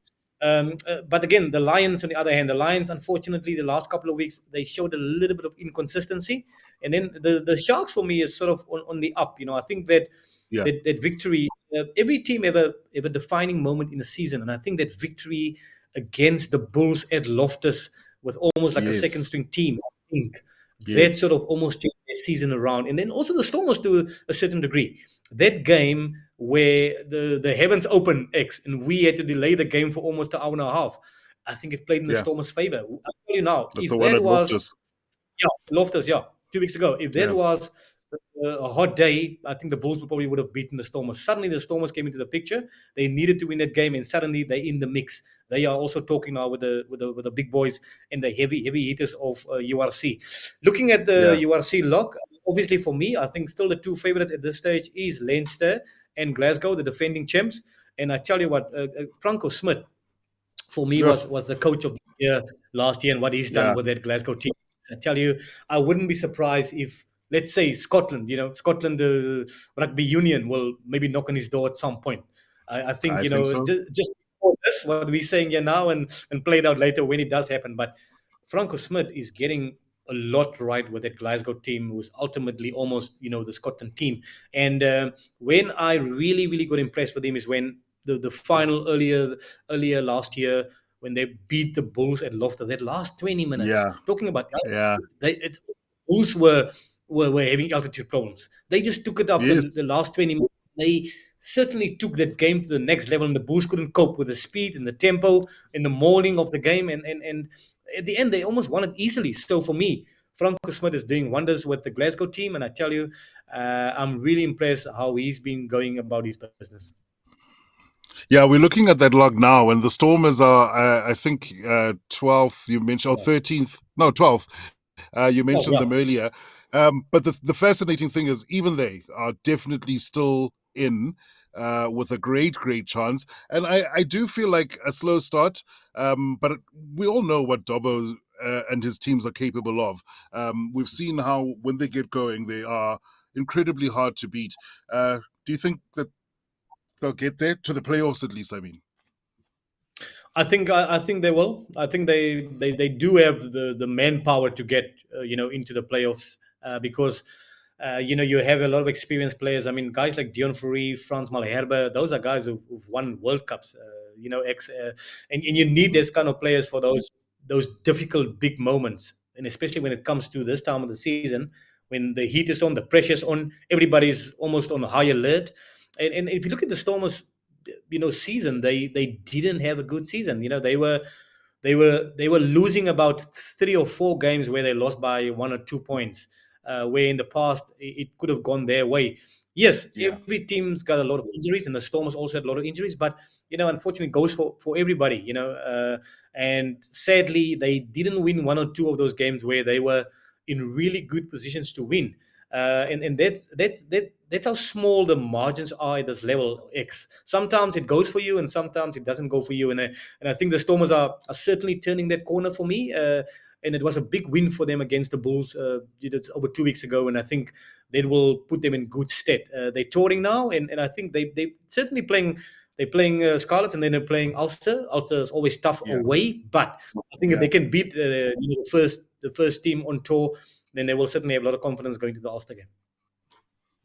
but again, the Lions, on the other hand, the Lions, unfortunately, the last couple of weeks they showed a little bit of inconsistency, and then the Sharks for me is sort of on the up. I think that Yeah, that victory. Every team have a defining moment in the season, and I think that victory against the Bulls at Loftus with almost like a second yes, string team, I think that yes, sort of almost changed their season around. And then also the Stormers to a certain degree. That game where the heavens opened X and we had to delay the game for almost an hour and a half, I think it played in the yeah. Stormers' favor. I'll tell you now, That's the if one that at was Loftus. yeah, Loftus, yeah. 2 weeks ago. If that Yeah, was a hot day, I think the Bulls probably would have beaten the Stormers. Suddenly, the Stormers came into the picture. They needed to win that game, and suddenly they're in the mix. They are also talking now with the big boys and the heavy hitters of URC. Looking at the yeah, URC lock, obviously for me, I think still the two favorites at this stage is Leinster and Glasgow, the defending champs. And I tell you what, Franco Smith for me yeah, was the coach of the year last year, and what he's done yeah. with that Glasgow team. I tell you, I wouldn't be surprised if, let's say, Scotland, Scotland Rugby Union will maybe knock on his door at some point. I think, I think so. just before this, what we're saying here now, and play it out later when it does happen. But Franco Smith is getting a lot right with that Glasgow team, who's ultimately almost, the Scotland team. And when I really, really got impressed with him is when the final earlier last year, when they beat the Bulls at Loftus, that last 20 minutes, Yeah, talking about yeah, altitude, Bulls were having altitude problems. They just took it up yes. the last 20 minutes. They certainly took that game to the next level, and the Bulls couldn't cope with the speed and the tempo and the mauling of the game. And at the end, they almost won it easily. So for me, Franco Smith is doing wonders with the Glasgow team, and I tell you, I'm really impressed how he's been going about his business. Yeah, we're looking at that log now, and the Stormers are, I think, 12th, you mentioned, or Yeah, 13th, no, 12th. You yeah, mentioned yeah. them earlier. But the fascinating thing is, even they are definitely still in with a great chance. And I do feel like a slow start, but we all know what Dobbo and his teams are capable of. We've seen how, when they get going, they are incredibly hard to beat. Do you think that they'll get there to the playoffs at least? I mean, I think they will. I think they do have the manpower to get into the playoffs because you have a lot of experienced players. I mean, guys like Dion Fourie, Frans Malherbe, those are guys who've won World Cups. And you need those kind of players for those difficult big moments, and especially when it comes to this time of the season when the heat is on, the pressure's on, everybody's almost on high alert. And if you look at the Stormers, season, they didn't have a good season. They were losing about 3 or 4 games where they lost by 1 or 2 points, where in the past it could have gone their way. Yes, yeah, every team's got a lot of injuries, and the Stormers also had a lot of injuries, but unfortunately, it goes for everybody. And sadly, they didn't win 1 or 2 of those games where they were in really good positions to win. And that's how small the margins are at this level X. Sometimes it goes for you, and sometimes it doesn't go for you. And I think the Stormers are certainly turning that corner for me. And it was a big win for them against the Bulls it's over 2 weeks ago, and I think that will put them in good stead. They're touring now, and I think they certainly playing. They're playing Scarlets, and then they're playing Ulster. Ulster is always tough yeah, away, but I think if yeah. they can beat the first team on tour, then they will certainly have a lot of confidence going to the Ulster game.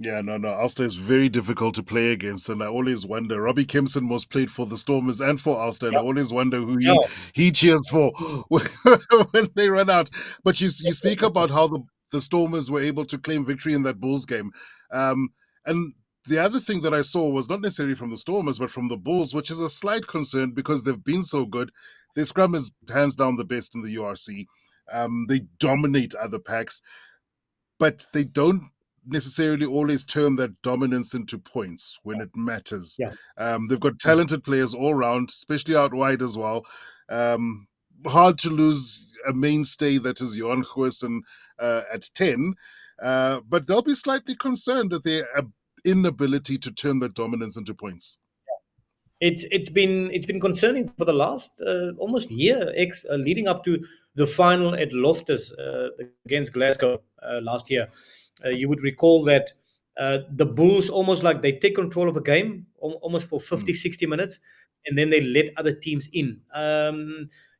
Yeah, no, no. Ulster is very difficult to play against, and I always wonder. Robbie Kempson was played for the Stormers and for Ulster, and I Yeah, always wonder who yeah, he cheers for when they run out. But you speak about how the Stormers were able to claim victory in that Bulls game, and the other thing that I saw was not necessarily from the Stormers, but from the Bulls, which is a slight concern because they've been so good. Their scrum is hands down the best in the URC. They dominate other packs, but they don't necessarily always turn that dominance into points when it matters. yeah. They've got talented players all round, especially out wide as well. Um, Hard to lose a mainstay that is Johan Goosen at 10, but they'll be slightly concerned at their inability to turn that dominance into points. It's been concerning for the last almost year, leading up to the final at Loftus against Glasgow last year. You would recall that the Bulls almost like they take control of a game almost for Mm, 50, 60 minutes, and then they let other teams in.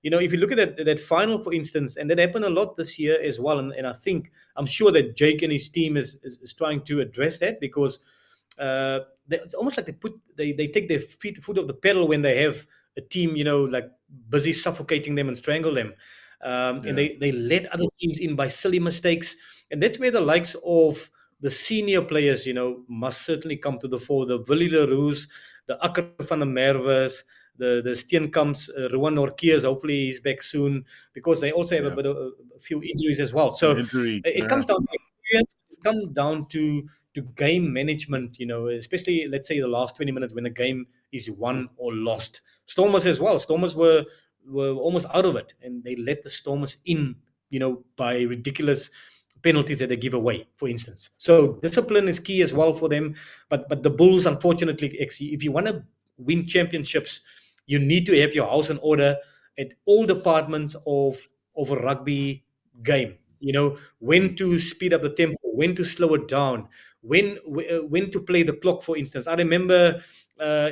If you look at that final, for instance, and that happened a lot this year as well, and I'm sure that Jake and his team is trying to address that because it's almost like they take their foot off the pedal when they have a team like busy suffocating them and strangle them, and yeah, they let other teams in by silly mistakes, and that's where the likes of the senior players must certainly come to the fore. The Willie Leroux's, the Akker van der Merwes, the Steenkamps, Ruan Norkiers. Hopefully he's back soon, because they also have Yeah. a few injuries as well. An So injury. it Yeah. comes down to experience. It comes down to game management. Especially, let's say, the last 20 minutes when the game is won or lost. Stormers as well. Stormers were almost out of it, and they let the Stormers in, by ridiculous penalties that they give away, for instance. So discipline is key as well for them. But the Bulls, unfortunately, if you want to win championships, you need to have your house in order at all departments of a rugby game. When to speed up the tempo, when to slow it down, when to play the clock. For instance, I remember uh,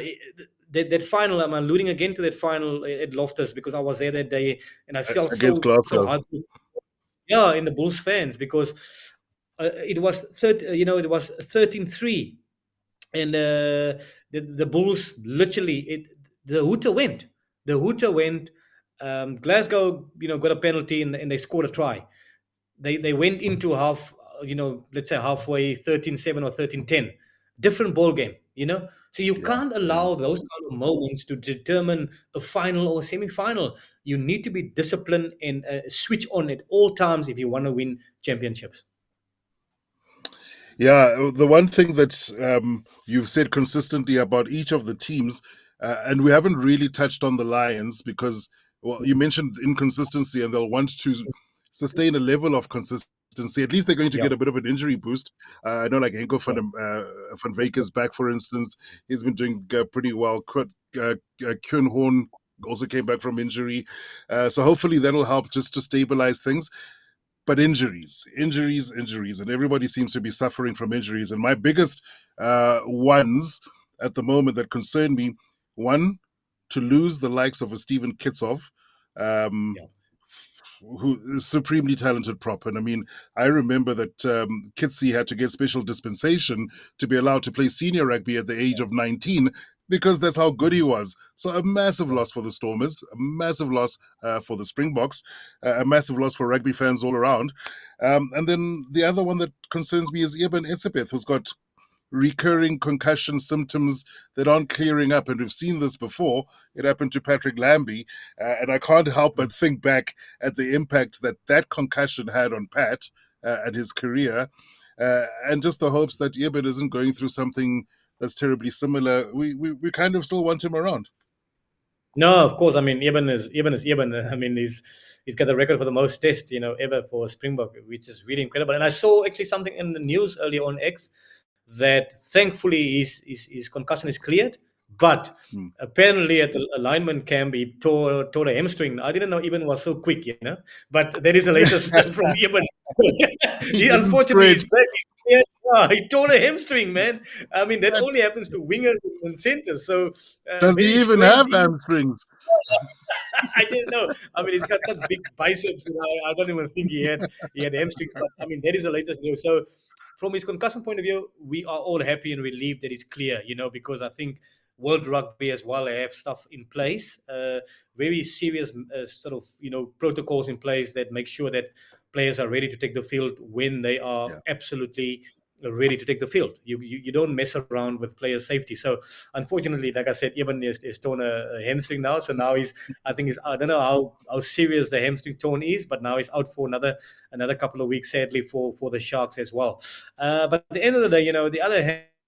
that final. I'm alluding again to that final at Loftus, because I was there that day, and I felt Against so Glasgow. hard. Yeah, in the Bulls fans, because it was 13-3, and the Bulls literally, the hooter went. The hooter went. Glasgow, got a penalty, and they scored a try. They went into half, let's say halfway, 13-7 or 13-10. Different ball game, So you Yeah. can't Yeah. allow those kind of moments to determine a final or a semi-final. You need to be disciplined and switch on at all times if you want to win championships. Yeah, the one thing that you've said consistently about each of the teams, and we haven't really touched on the Lions because, well, you mentioned inconsistency, and they'll want to sustain a level of consistency. At least they're going to Yeah, get a bit of an injury boost. I know, like Henko yeah. van Veek is back, for instance. He's been doing pretty well. Kuhn Horn also came back from injury. So hopefully that'll help just to stabilize things. But injuries, and everybody seems to be suffering from injuries. And my biggest ones at the moment that concern me, one, to lose the likes of a Steven Kitsov, um, Yeah. who is supremely talented prop. And I mean, I remember that Kitsy had to get special dispensation to be allowed to play senior rugby at the age of 19 because that's how good he was. So a massive Yeah. loss for the Stormers, a massive loss for the Springboks, a massive loss for rugby fans all around. And then the other one that concerns me is Eben Etzebeth, who's got recurring concussion symptoms that aren't clearing up. And we've seen this before. It happened to Patrick Lambie. And I can't help but think back at the impact that that concussion had on Pat and his career. And just the hopes that Eben isn't going through something that's terribly similar. We kind of still want him around. No, of course. I mean, Eben is Eben. I mean, he's got the record for the most tests, ever for Springbok, which is really incredible. And I saw actually something in the news earlier on X, that thankfully his concussion is cleared, but Hmm. apparently at the alignment camp he tore a hamstring. I didn't know Eben was so quick. But there is the latest from Eben. He He didn't unfortunately stretch. is back. He's cleared. He tore a hamstring, man. I mean, that What? only happens to wingers and centers. So Does very he even strange have injury. hamstrings? I didn't know. I mean, he's got such big biceps. I don't even think he had hamstrings. But I mean, that is the latest news. So, from his concussion point of view, we are all happy and relieved that it's clear. Because I think World Rugby as well have stuff in place, very serious sort of protocols in place that make sure that players are ready to take the field when they are Yeah. absolutely ready to take the field. You don't mess around with player safety. So unfortunately, like I said, Eben is torn a hamstring now. So now I think I don't know how serious the hamstring torn is, but now he's out for another couple of weeks, sadly, for the Sharks as well. But at the end of the day, the other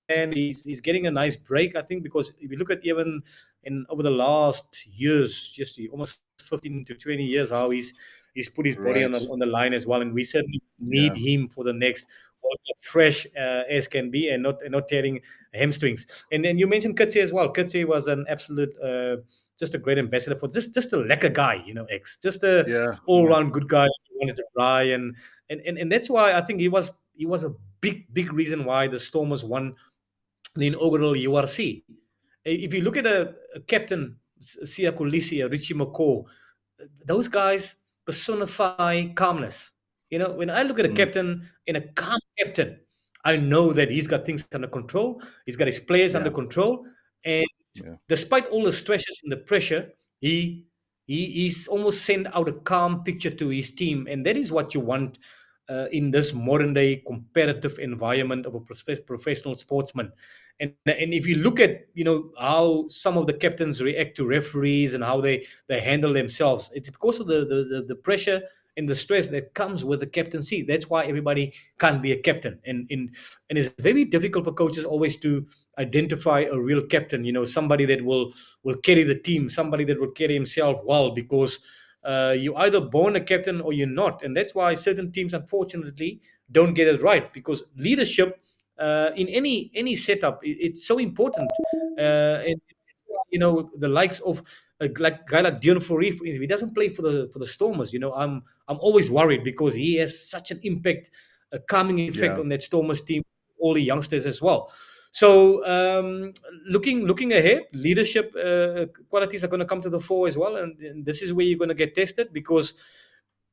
hand, he's getting a nice break, I think, because if you look at Eben in over the last years, just almost 15 to 20 years, how he's put his body on Right. the line as well, and we certainly need Yeah. him for the next World Cup fresh as can be, and not tearing hamstrings. And then you mentioned Kutsi as well. Kutsi was an absolute, just a great ambassador for just a lekker guy, X, just a Yeah. all Yeah. round good guy who wanted to try, and that's why I think he was a big reason why the Stormers won the inaugural URC. If you look at a captain, Sia Kolisi, Richie McCaw, those guys personify calmness. When I look at a Mm. captain and a calm captain, I know that he's got things under control. He's got his players under Yeah. control, and Yeah. despite all the stresses and the pressure, he's almost sent out a calm picture to his team, and that is what you want in this modern day competitive environment of a professional sportsman. And if you look at how some of the captains react to referees and how they handle themselves, it's because of the pressure and the stress that comes with the captaincy. That's why everybody can't be a captain, and it's very difficult for coaches always to identify a real captain. Somebody that will carry the team, somebody that will carry himself well, because you're either born a captain or you're not, and that's why certain teams, unfortunately, don't get it right, because leadership in any setup, it's so important. And the likes of like guy like Dion Fourie, for instance, he doesn't play for the Stormers. I'm always worried because he has such an impact, a calming effect Yeah. on that Stormers team, all the youngsters as well. So looking ahead, leadership qualities are going to come to the fore as well, and this is where you're going to get tested, because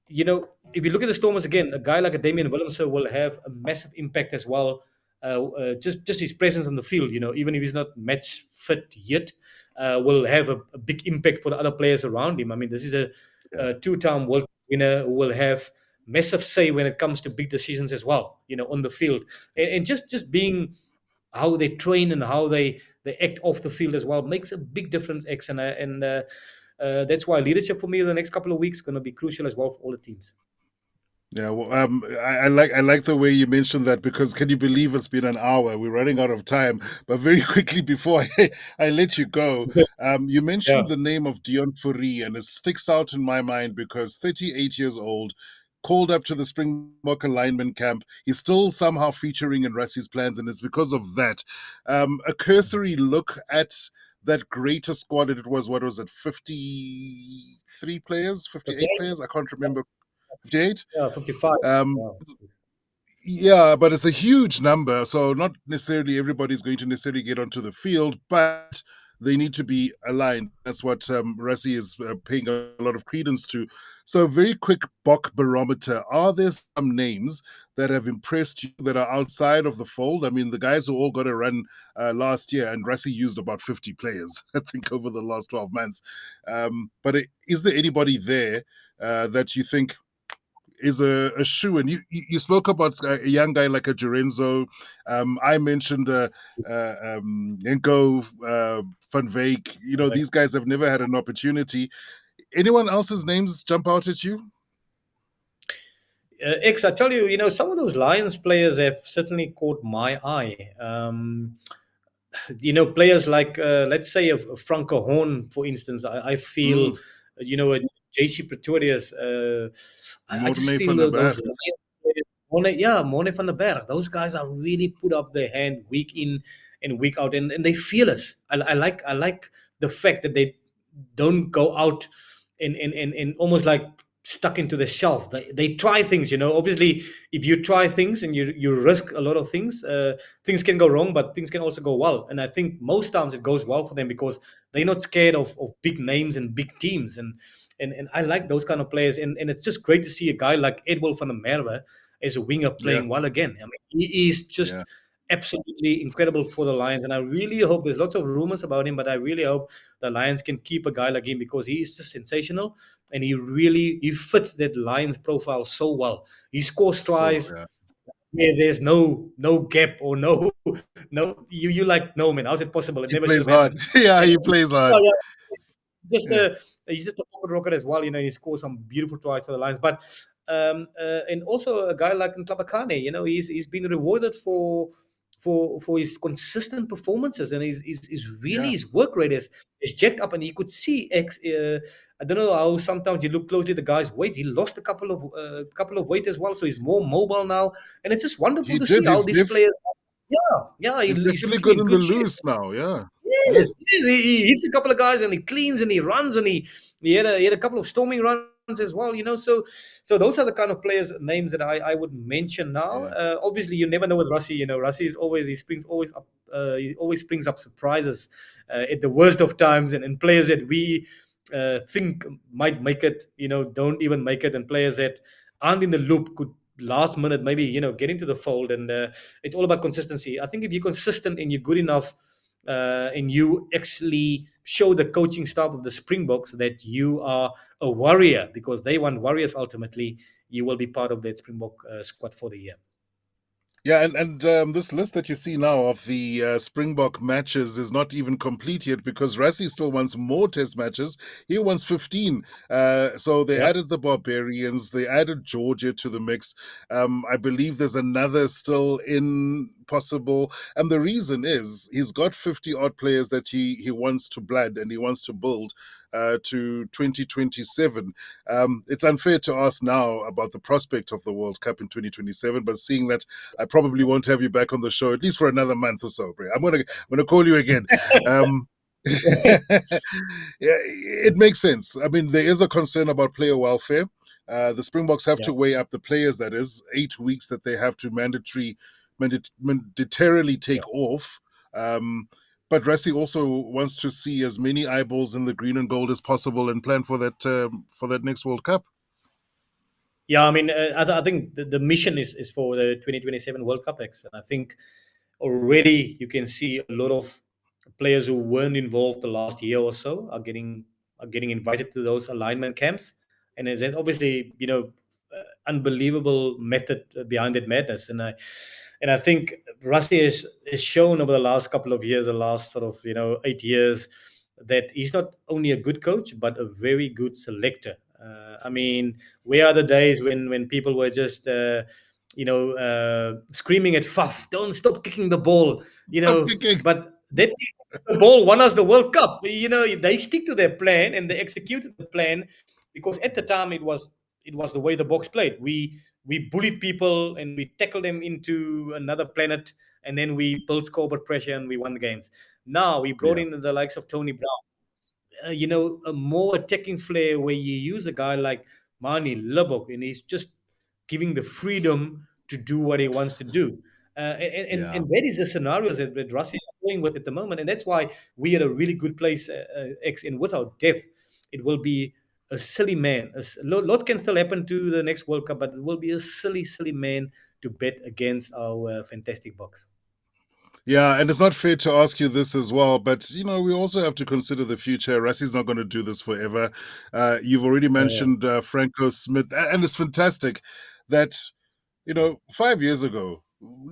if you look at the Stormers again, a guy like a Damian Willemse will have a massive impact as well. Just his presence on the field, even if he's not match fit yet, will have a big impact for the other players around him. I mean, this is Yeah. a two-time world winner who will have massive say when it comes to big decisions as well, on the field, and just being how they train and how they act off the field as well makes a big difference. X and that's why leadership for me in the next couple of weeks is going to be crucial as well for all the teams. Yeah, well, I like the way you mentioned that, because can you believe it's been an hour? We're running out of time. But very quickly before I let you go, you mentioned Yeah, the name of Dion Fourie, and it sticks out in my mind because 38 years old, called up to the Springbok alignment camp, he's still somehow featuring in Rassie's plans, and it's because of that. A cursory look at that greater squad that it was, what was it, 53 players, 58 players? I can't remember. 58. yeah, 55. Um, Yeah. yeah, but it's a huge number, so not necessarily everybody's going to necessarily get onto the field, but they need to be aligned. That's what Rassi is paying a lot of credence to. So, very quick Bok barometer. Are there some names that have impressed you that are outside of the fold? I mean, the guys who all got a run last year, and Rassi used about 50 players, I think, over the last 12 months. But is there anybody there that you think is a shoe? And you spoke about a young guy like a Jorenzo. I mentioned Enko, Van Veek. These guys have never had an opportunity. Anyone else's names jump out at you? X, I tell you, some of those Lions players have certainly caught my eye. Players like, let's say, of Franco Horn, for instance. I feel, Mm, a JC Pretorius. I just Morne feel van der those Berg. Lions players, Mone van der Berg, those guys are really put up their hand week in and week out, and they fearless. I like the fact that they don't go out and almost like stuck into the shelf. They try things. Obviously, if you try things and you risk a lot of things, things can go wrong, but things can also go well. And I think most times it goes well for them because they're not scared of big names and big teams. And I like those kind of players. And it's just great to see a guy like Edwin van der Merwe as a winger Yeah, playing well again. I mean, he is yeah, just absolutely incredible for the Lions. And I really hope, there's lots of rumors about him, but I really hope the Lions can keep a guy like him, because he is just sensational, and he fits that Lions profile so well. He scores so tries. yeah. Yeah, there's no gap or no, you like, no, man, how's it possible? It He never should plays have hard. happened. Yeah, And he plays yeah, hard. yeah, just Yeah, a he's just a pocket rocket as well. He scores some beautiful tries for the Lions. But and also a guy like Ntlabakane, he's been rewarded for his consistent performances, and he's really, yeah. his work rate is jacked up, and you could see X. I don't know how sometimes you look closely at the guy's weight. He lost a couple of weight as well, so he's more mobile now, and it's just wonderful He to see did. how these players. Yeah, yeah, He's he's definitely looking good in in the good shape. loose now. Yeah, yeah, Yes, yes, he hits a couple of guys and he cleans and he runs and he had a couple of storming runs as well. So those are the kind of players names that I would mention now. yeah, Obviously, you never know with Rassi. Rassi is always he always brings up surprises at the worst of times, and players that we think might make it, don't even make it, and players that aren't in the loop could last minute maybe get into the fold. And it's all about consistency. I think if you're consistent and you're good enough, and you actually show the coaching staff of the Springboks that you are a warrior, because they want warriors ultimately, you will be part of that Springbok squad for the year. Yeah, and this list that you see now of the Springbok matches is not even complete yet because Rassie still wants more test matches. He wants 15. So they Yeah, added the Barbarians, they added Georgia to the mix. I believe there's another still in possible. And the reason is he's got 50 odd players that he wants to blood and he wants to build to 2027. It's unfair to ask now about the prospect of the World Cup in 2027, but seeing that I probably won't have you back on the show at least for another month or so. Bray. I'm gonna call you again. Um, yeah, it makes sense. I mean, there is a concern about player welfare. The Springboks have yeah, to weigh up the players. That is 8 weeks that they have to mandatorily yeah. take off. Um, but Rassi also wants to see as many eyeballs in the green and gold as possible and plan for that next World Cup. Yeah, I mean, I think the mission is for the 2027 World Cup X, and I think already you can see a lot of players who weren't involved the last year or so are getting invited to those alignment camps, and there's obviously unbelievable method behind that madness, and I think Rusty has shown over the last couple of years, the last sort of 8 years, that he's not only a good coach but a very good selector. I mean, where are the days when people were just screaming at Faf, don't stop kicking the ball, Stop kicking. but then the ball won us the World Cup. They stick to their plan and they executed the plan because at the time it was the way the box played. We bullied people and we tackled them into another planet, and then we built scoreboard pressure and we won the games. Now we brought Yeah, in the likes of Tony Brown, a more attacking flair where you use a guy like Mani Lubbock and he's just giving the freedom to do what he wants to do. And yeah. that is the scenarios that Rossi is going with at the moment. And that's why we are a really good place, X. And without depth, it will be a silly man. Lots can still happen to the next World Cup, but it will be a silly, silly man to bet against our fantastic box. Yeah, and it's not fair to ask you this as well, but we also have to consider the future. Rassi's not going to do this forever. You've already Yeah. mentioned Franco Smith, and it's fantastic that 5 years ago,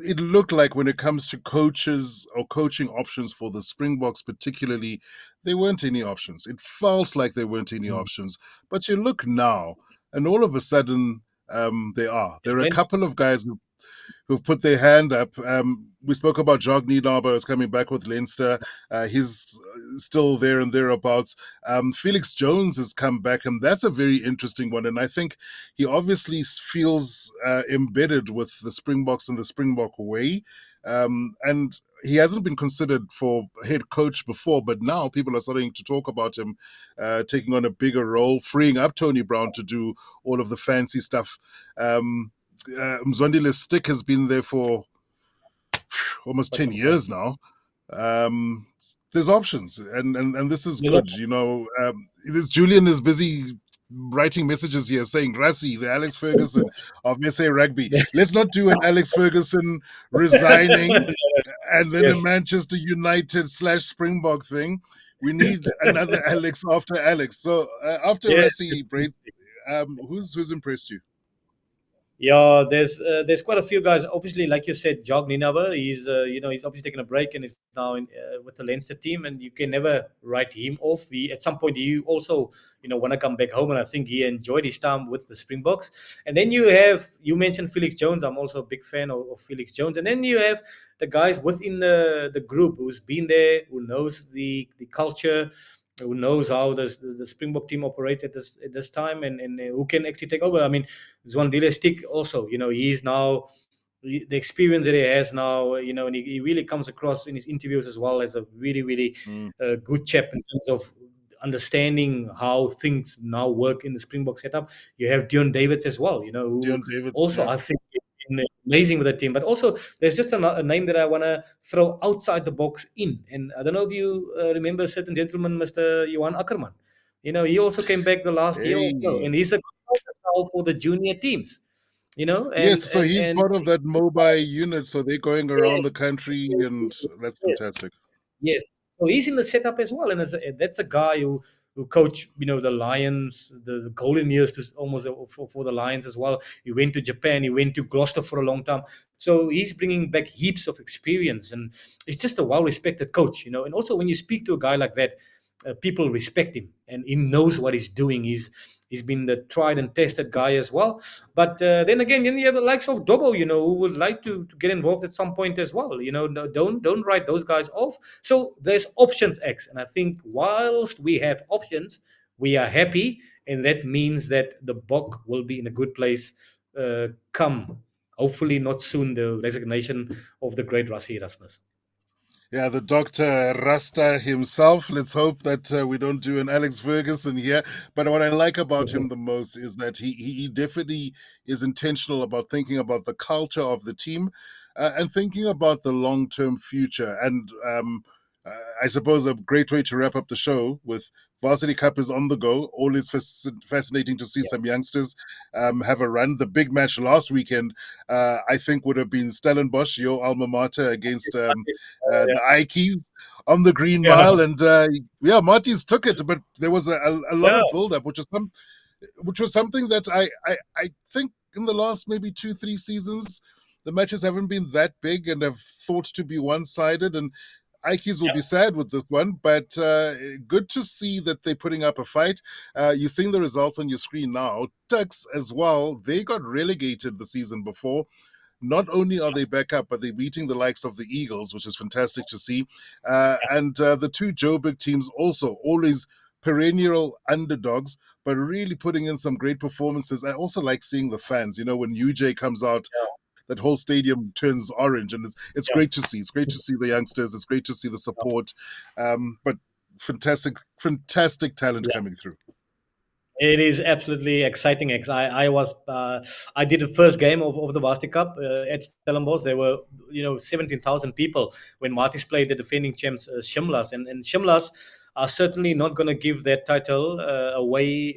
it looked like when it comes to coaches or coaching options for the Springboks, particularly, there weren't any options. It felt like there weren't any Mm. options. But you look now, and all of a sudden, there are. Yes, There are a man. couple of guys who've put their hand up. We spoke about Jog Nienaber is coming back with Leinster. He's still there and thereabouts. Felix Jones has come back, and that's a very interesting one. And I think he obviously feels embedded with the Springboks and the Springbok way. And he hasn't been considered for head coach before, but now people are starting to talk about him taking on a bigger role, freeing up Tony Brown to do all of the fancy stuff. Mzondile's stick has been there for almost Quite 10 some time. years now. Um, there's options, and this is You good. Julian is busy writing messages here saying, Rassi, the Alex Ferguson of SA Rugby. Let's not do an Alex Ferguson resigning and then a Yes. Manchester United / Springbok thing. We need another Alex after Alex. So after Yes. Rassi, Braith, who's impressed you? Yeah, there's quite a few guys. Obviously, like you said, Jog Ninaba, he's obviously taken a break and is now with the Leinster team, and you can never write him off. At some point he also want to come back home, and I think he enjoyed his time with the Springboks. And then you mentioned Felix Jones. I'm also a big fan of Felix Jones. And then you have the guys within the group who's been there, who knows the culture, who knows how the Springbok team operates at this time, and who can actually take over. I mean, Zwan Stick also, he's now the experience that he has now, and he really comes across in his interviews as well as a really, really Mm, good chap in terms of understanding how things now work in the Springbok setup. You have Dion Davids as well, who Dion David, also yeah. I think been amazing with the team. But also, there's just a name that I want to throw outside the box in, and I don't know if you remember a certain gentleman, Mr. Johan Ackerman. He also came back the last year or so, Hey. and he's a consultant now for the junior teams. Yes, And so he's and part of that mobile unit, so they're going around the country, and that's yes, fantastic. yes. So he's in the setup as well, and that's a guy who who coached, the Lions, the golden years to almost for the Lions as well. He went to Japan, he went to Gloucester for a long time. So he's bringing back heaps of experience, and he's just a well-respected coach. And also when you speak to a guy like that, people respect him, and he knows what he's doing. He's been the tried and tested guy as well. But then again, you have the likes of Dobbo, who would like to get involved at some point as well. No, don't write those guys off. So there's options X, and I think whilst we have options, we are happy, and that means that the Bok will be in a good place. Come, hopefully not soon, the resignation of the great Rassie Erasmus. Yeah, the Dr. Rasta himself. Let's hope that we don't do an Alex Ferguson here. But what I like about him the most is that he definitely is intentional about thinking about the culture of the team and thinking about the long term future. And uh, I suppose a great way to wrap up the show with Varsity Cup is on the go. Always fascinating to see Yeah, some youngsters have a run. The big match last weekend, I think, would have been Stellenbosch, your alma mater, against the Ikeys on the Green yeah, Mile, and yeah, Martins took it, but there was a lot yeah, of build up, which was something that I think in the last maybe 2-3 seasons, the matches haven't been that big and have thought to be one sided, and Ikeys will yeah, be sad with this one, but good to see that they're putting up a fight. You're seeing the results on your screen now. Turks as well, they got relegated the season before. Not only are they back up, but they're beating the likes of the Eagles, which is fantastic to see. And the two Joburg teams also always perennial underdogs, but really putting in some great performances. I also like seeing the fans. When UJ comes out, that whole stadium turns orange, and it's yeah, great to see. It's great to see the youngsters. It's great to see the support. But fantastic talent yeah. coming through. It is absolutely exciting. I did the first game of the Varsity Cup at Stellenbosch. There were 17,000 people when Martis played the defending champs Shimlas, and Shimlas are certainly not going to give that title away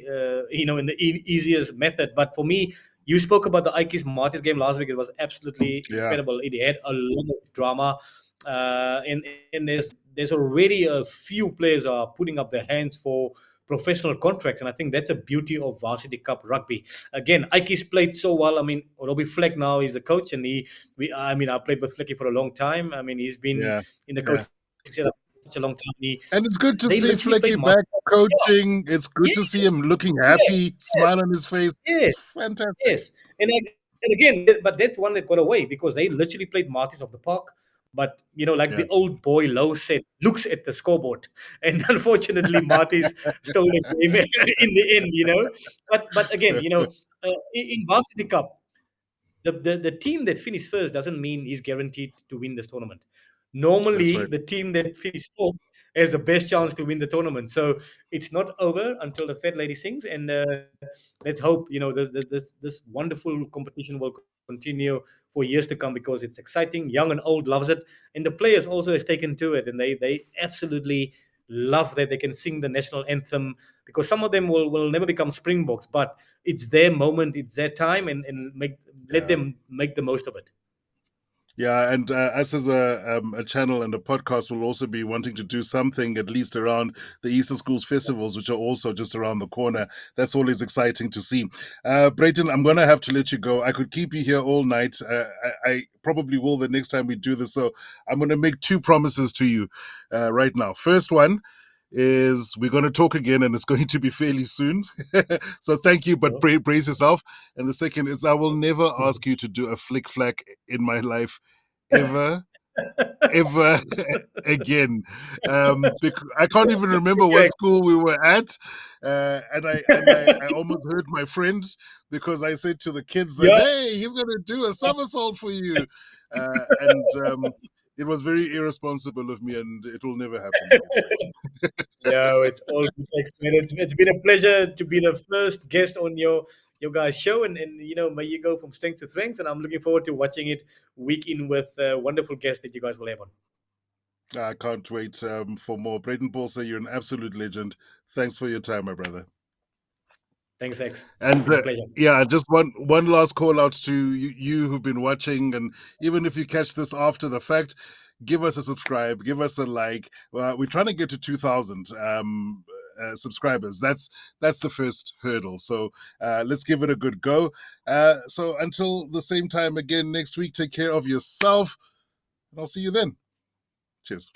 in the easiest method. But for me, you spoke about the Ikes Martis game last week. It was absolutely Yeah, incredible. It had a lot of drama, and there's already a few players are putting up their hands for professional contracts. And I think that's a beauty of Varsity Cup rugby. Again, Ike's played so well. I mean, Robbie Fleck now is the coach, and I played with Flecky for a long time. I mean, he's been yeah, in the yeah. coaching setup for such a long time. And it's good to They see literally played Flecky Mark. back coaching. It's good Yeah, to see him looking yes, happy, yes, smile on his face. yes, It's fantastic. yes. And again, but that's one that got away because they literally played Martis of the Park. But like Yeah, the old boy Lowe said, looks at the scoreboard, and unfortunately, Martis stole the game in the end. But again, in Varsity Cup, the team that finished first doesn't mean he's guaranteed to win this tournament. that's Normally, right. the team that finished fourth has the best chance to win the tournament. So it's not over until the Fed Lady sings, and let's hope this wonderful competition will continue for years to come because it's exciting. Young and old loves it, and the players also has taken to it, and they absolutely love that they can sing the national anthem because some of them will never become Springboks, but it's their moment, it's their time, and let Yeah. them make the most of it. Yeah, and us as a channel and a podcast will also be wanting to do something at least around the Easter Schools festivals, which are also just around the corner. That's always exciting to see. Brayton, I'm going to have to let you go. I could keep you here all night. I probably will the next time we do this. So I'm going to make two promises to you right now. First one is we're going to talk again, and it's going to be fairly soon. So thank you, but Sure. brace yourself. And the second is I will never ask you to do a flick flack in my life ever, ever again. I can't even remember Thank you, what X. school we were at, and I almost hurt my friend because I said to the kids that, Yeah, "Hey, he's going to do a somersault for you," and it was very irresponsible of me, and it will never happen again, Brayton. no, it's all good, X, man. It's been a pleasure to be the first guest on your guys' show, and may you go from strength to strength. And I'm looking forward to watching it week in with wonderful guests that you guys will have on. I can't wait for more. Breyton Paulse, you're an absolute legend. Thanks for your time, my brother. Thanks, X. It's And been a pleasure. yeah, just one last call out to you who've been watching, and even if you catch this after the fact, give us a subscribe, give us a like. We're trying to get to 2,000. subscribers. That's the first hurdle. So let's give it a good go. So until the same time again next week, take care of yourself, and I'll see you then. Cheers.